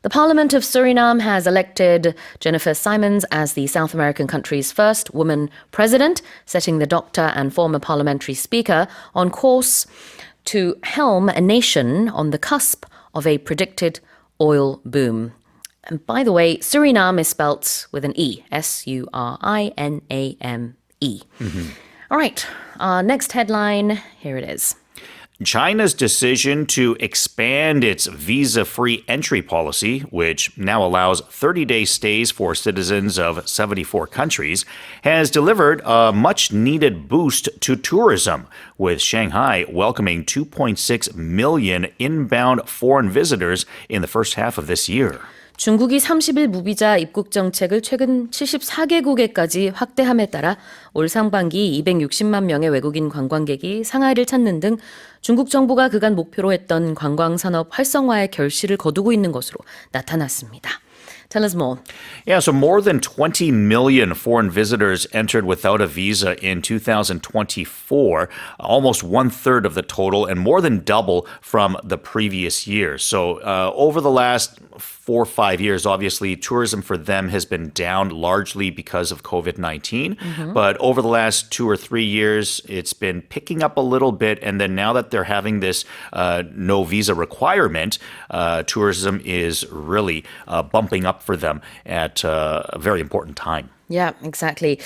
The Parliament of Suriname has elected Jennifer Simons as the South American country's first woman president, setting the doctor and former parliamentary speaker on course to helm a nation on the cusp of a predicted oil boom. And by the way, Suriname is spelt with an E, S-U-R-I-N-A-M-E. All right, next headline, here it is. China's decision to expand its visa-free entry policy, which now allows 30-day stays for citizens of 74 countries, has delivered a much-needed boost to tourism, with Shanghai welcoming 2.6 million inbound foreign visitors in the first half of this year. 중국이 30일 무비자 입국 정책을 최근 74개국에까지 확대함에 따라 올 상반기 260만 명의 외국인 관광객이 상하이를 찾는 등 중국 정부가 그간 목표로 했던 관광산업 활성화의 결실을 거두고 있는 것으로 나타났습니다. Tell us more. Yeah, so more than 20 million foreign visitors entered without a visa in 2024, almost 1/3 of the total, and more than double from the previous year. So over the last 4 or 5 years, obviously, tourism for them has been down largely because of COVID-19. But over the last 2 or 3 years, it's been picking up a little bit. And then now that they're having this no visa requirement, tourism is really bumping up for them at a very important time. Yeah, exactly.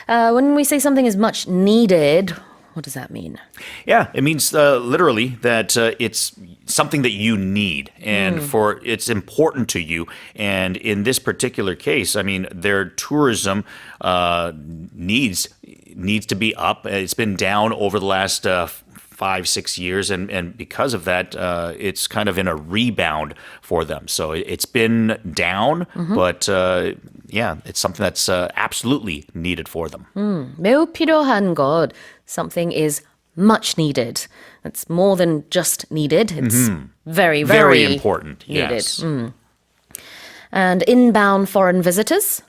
When we say something is much needed, What does that mean? Yeah, it means literally that it's something that you need and it's important to you. And in this particular case, I mean, their tourism needs to be up. It's been down over the last 5-6 years, and because of that, it's kind of in a rebound for them. So it's been down, but yeah, it's something that's absolutely needed for them. 매우 필요한 것, something is much needed. It's more than just needed. It's very, Very important, needed. yes. And inbound foreign visitors?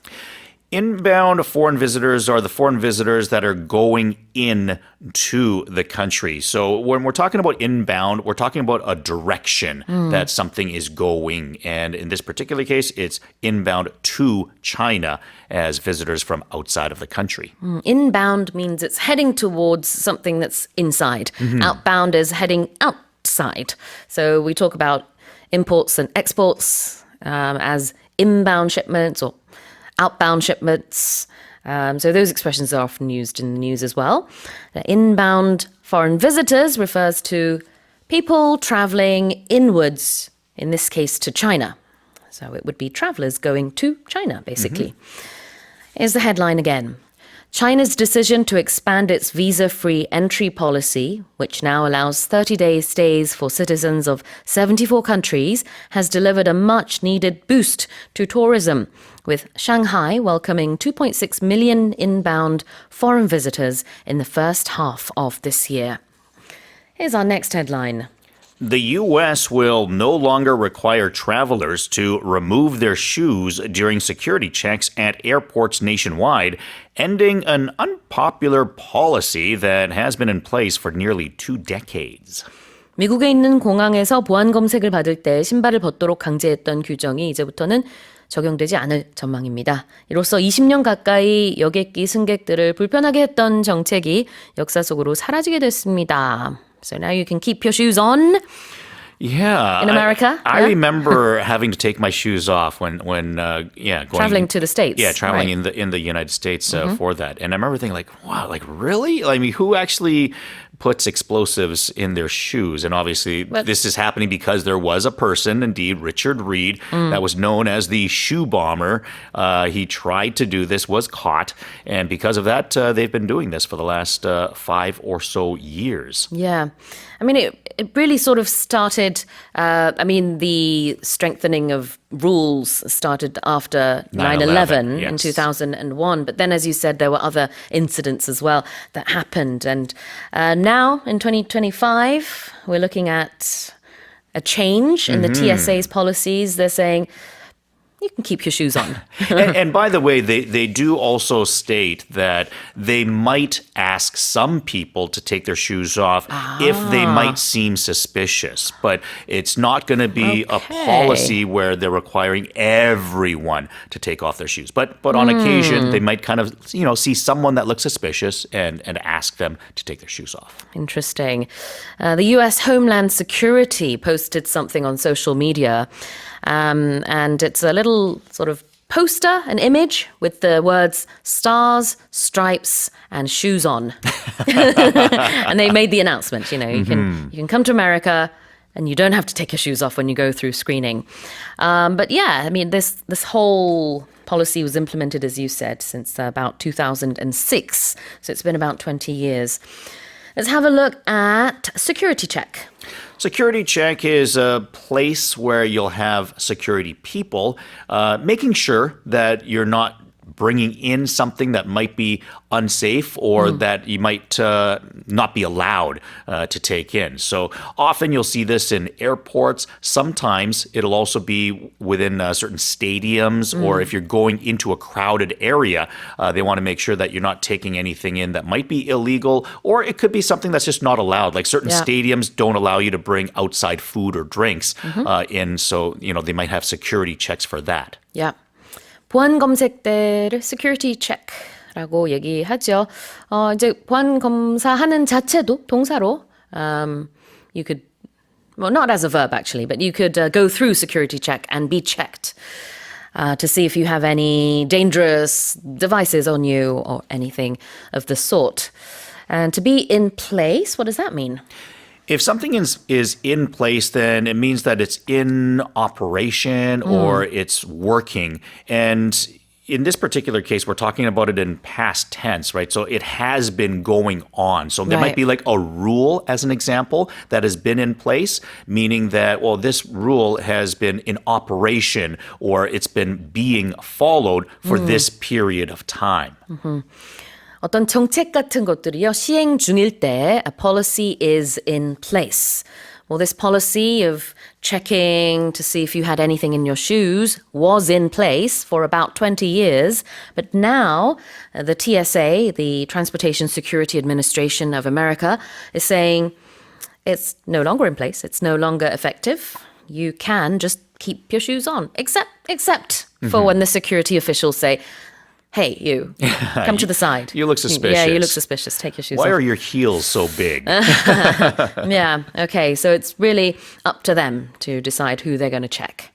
Inbound foreign visitors are the foreign visitors that are going in to the country. So when we're talking about inbound, we're talking about a direction that something is going. And in this particular case, it's inbound to China as visitors from outside of the country. Inbound means it's heading towards something that's inside. Outbound is heading outside. So we talk about imports and exports as inbound shipments or outbound shipments. So those expressions are often used in the news as well. Inbound foreign visitors refers to people traveling inwards, in this case to China. So it would be travelers going to China, basically. Here's the headline again. China's decision to expand its visa-free entry policy, which now allows 30-day stays for citizens of 74 countries, has delivered a much-needed boost to tourism, with Shanghai welcoming 2.6 million inbound foreign visitors in the first half of this year. Here's our next headline. The U.S. will no longer require travelers to remove their shoes during security checks at airports nationwide, ending an unpopular policy that has been in place for nearly 2 decades. 미국에 있는 공항에서 보안 검색을 받을 때 신발을 벗도록 강제했던 규정이 이제부터는 적용되지 않을 전망입니다. 이로써 20년 가까이 여객기 승객들을 불편하게 했던 정책이 역사 속으로 사라지게 됐습니다. So now you can keep your shoes on. Yeah. In America? I Yeah. remember having to take my shoes off when going Traveling to the States. Yeah, traveling right. in the United States for that. And I remember thinking like, wow, like really? I mean, who actually puts explosives in their shoes? And obviously this is happening because there was a person, indeed, Richard Reed, that was known as the shoe bomber. He tried to do this, was caught. And because of that, they've been doing this for the last 5 or so years. Yeah. I mean, it really sort of started, the strengthening of rules started after 9/11 in yes. 2001. But then, as you said, there were other incidents as well that happened. And now, in 2025, we're looking at a change in the TSA's policies. They're saying, you can keep your shoes on. And by the way, they do also state that they might ask some people to take their shoes off if they might seem suspicious. But it's not going to be a policy where they're requiring everyone to take off their shoes. But on occasion, they might kind of see someone that looks suspicious and ask them to take their shoes off. Interesting. The U.S. Homeland Security posted something on social media. And it's a little sort of poster, an image with the words stars, stripes, and shoes on. And they made the announcement, you can come to America and you don't have to take your shoes off when you go through screening. But yeah, I mean, this whole policy was implemented, as you said, since about 2006. So it's been about 20 years. Let's have a look at security check. Security check is a place where you'll have security people making sure that you're not bringing in something that might be unsafe or that you might not be allowed to take in. So often you'll see this in airports. Sometimes it'll also be within certain stadiums or if you're going into a crowded area, they want to make sure that you're not taking anything in that might be illegal, or it could be something that's just not allowed. Like certain stadiums don't allow you to bring outside food or drinks in, so they might have security checks for that. Yeah. 보안 검색 때를 security check라고 얘기하죠. 이제 보안 검사하는 자체도 동사로 you could, well, not as a verb actually, but you could go through security check and be checked. to see if you have any dangerous devices on you or anything of the sort. And to be in place, what does that mean? If something is in place, then it means that it's in operation or it's working. And in this particular case, we're talking about it in past tense, right? So it has been going on. So there might be like a rule, as an example, that has been in place, meaning that, well, this rule has been in operation or it's been being followed for this period of time. 어떤 정책 같은 것들이요, 시행 중일 때 a policy is in place. Well, this policy of checking to see if you had anything in your shoes was in place for about 20 years. But now the TSA, the Transportation Security Administration of America, is saying it's no longer in place. It's no longer effective. You can just keep your shoes on, except for when the security officials say, hey, you, come to the side. You look suspicious. Yeah, you look suspicious. Take your shoes off. Why are your heels so big? Yeah, okay, so it's really up to them to decide who they're going to check.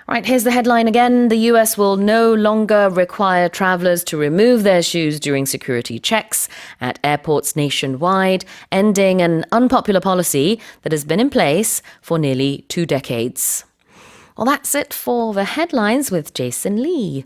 All right, here's the headline again. The US will no longer require travelers to remove their shoes during security checks at airports nationwide, ending an unpopular policy that has been in place for nearly 2 decades. Well, that's it for the headlines with Jason Lee.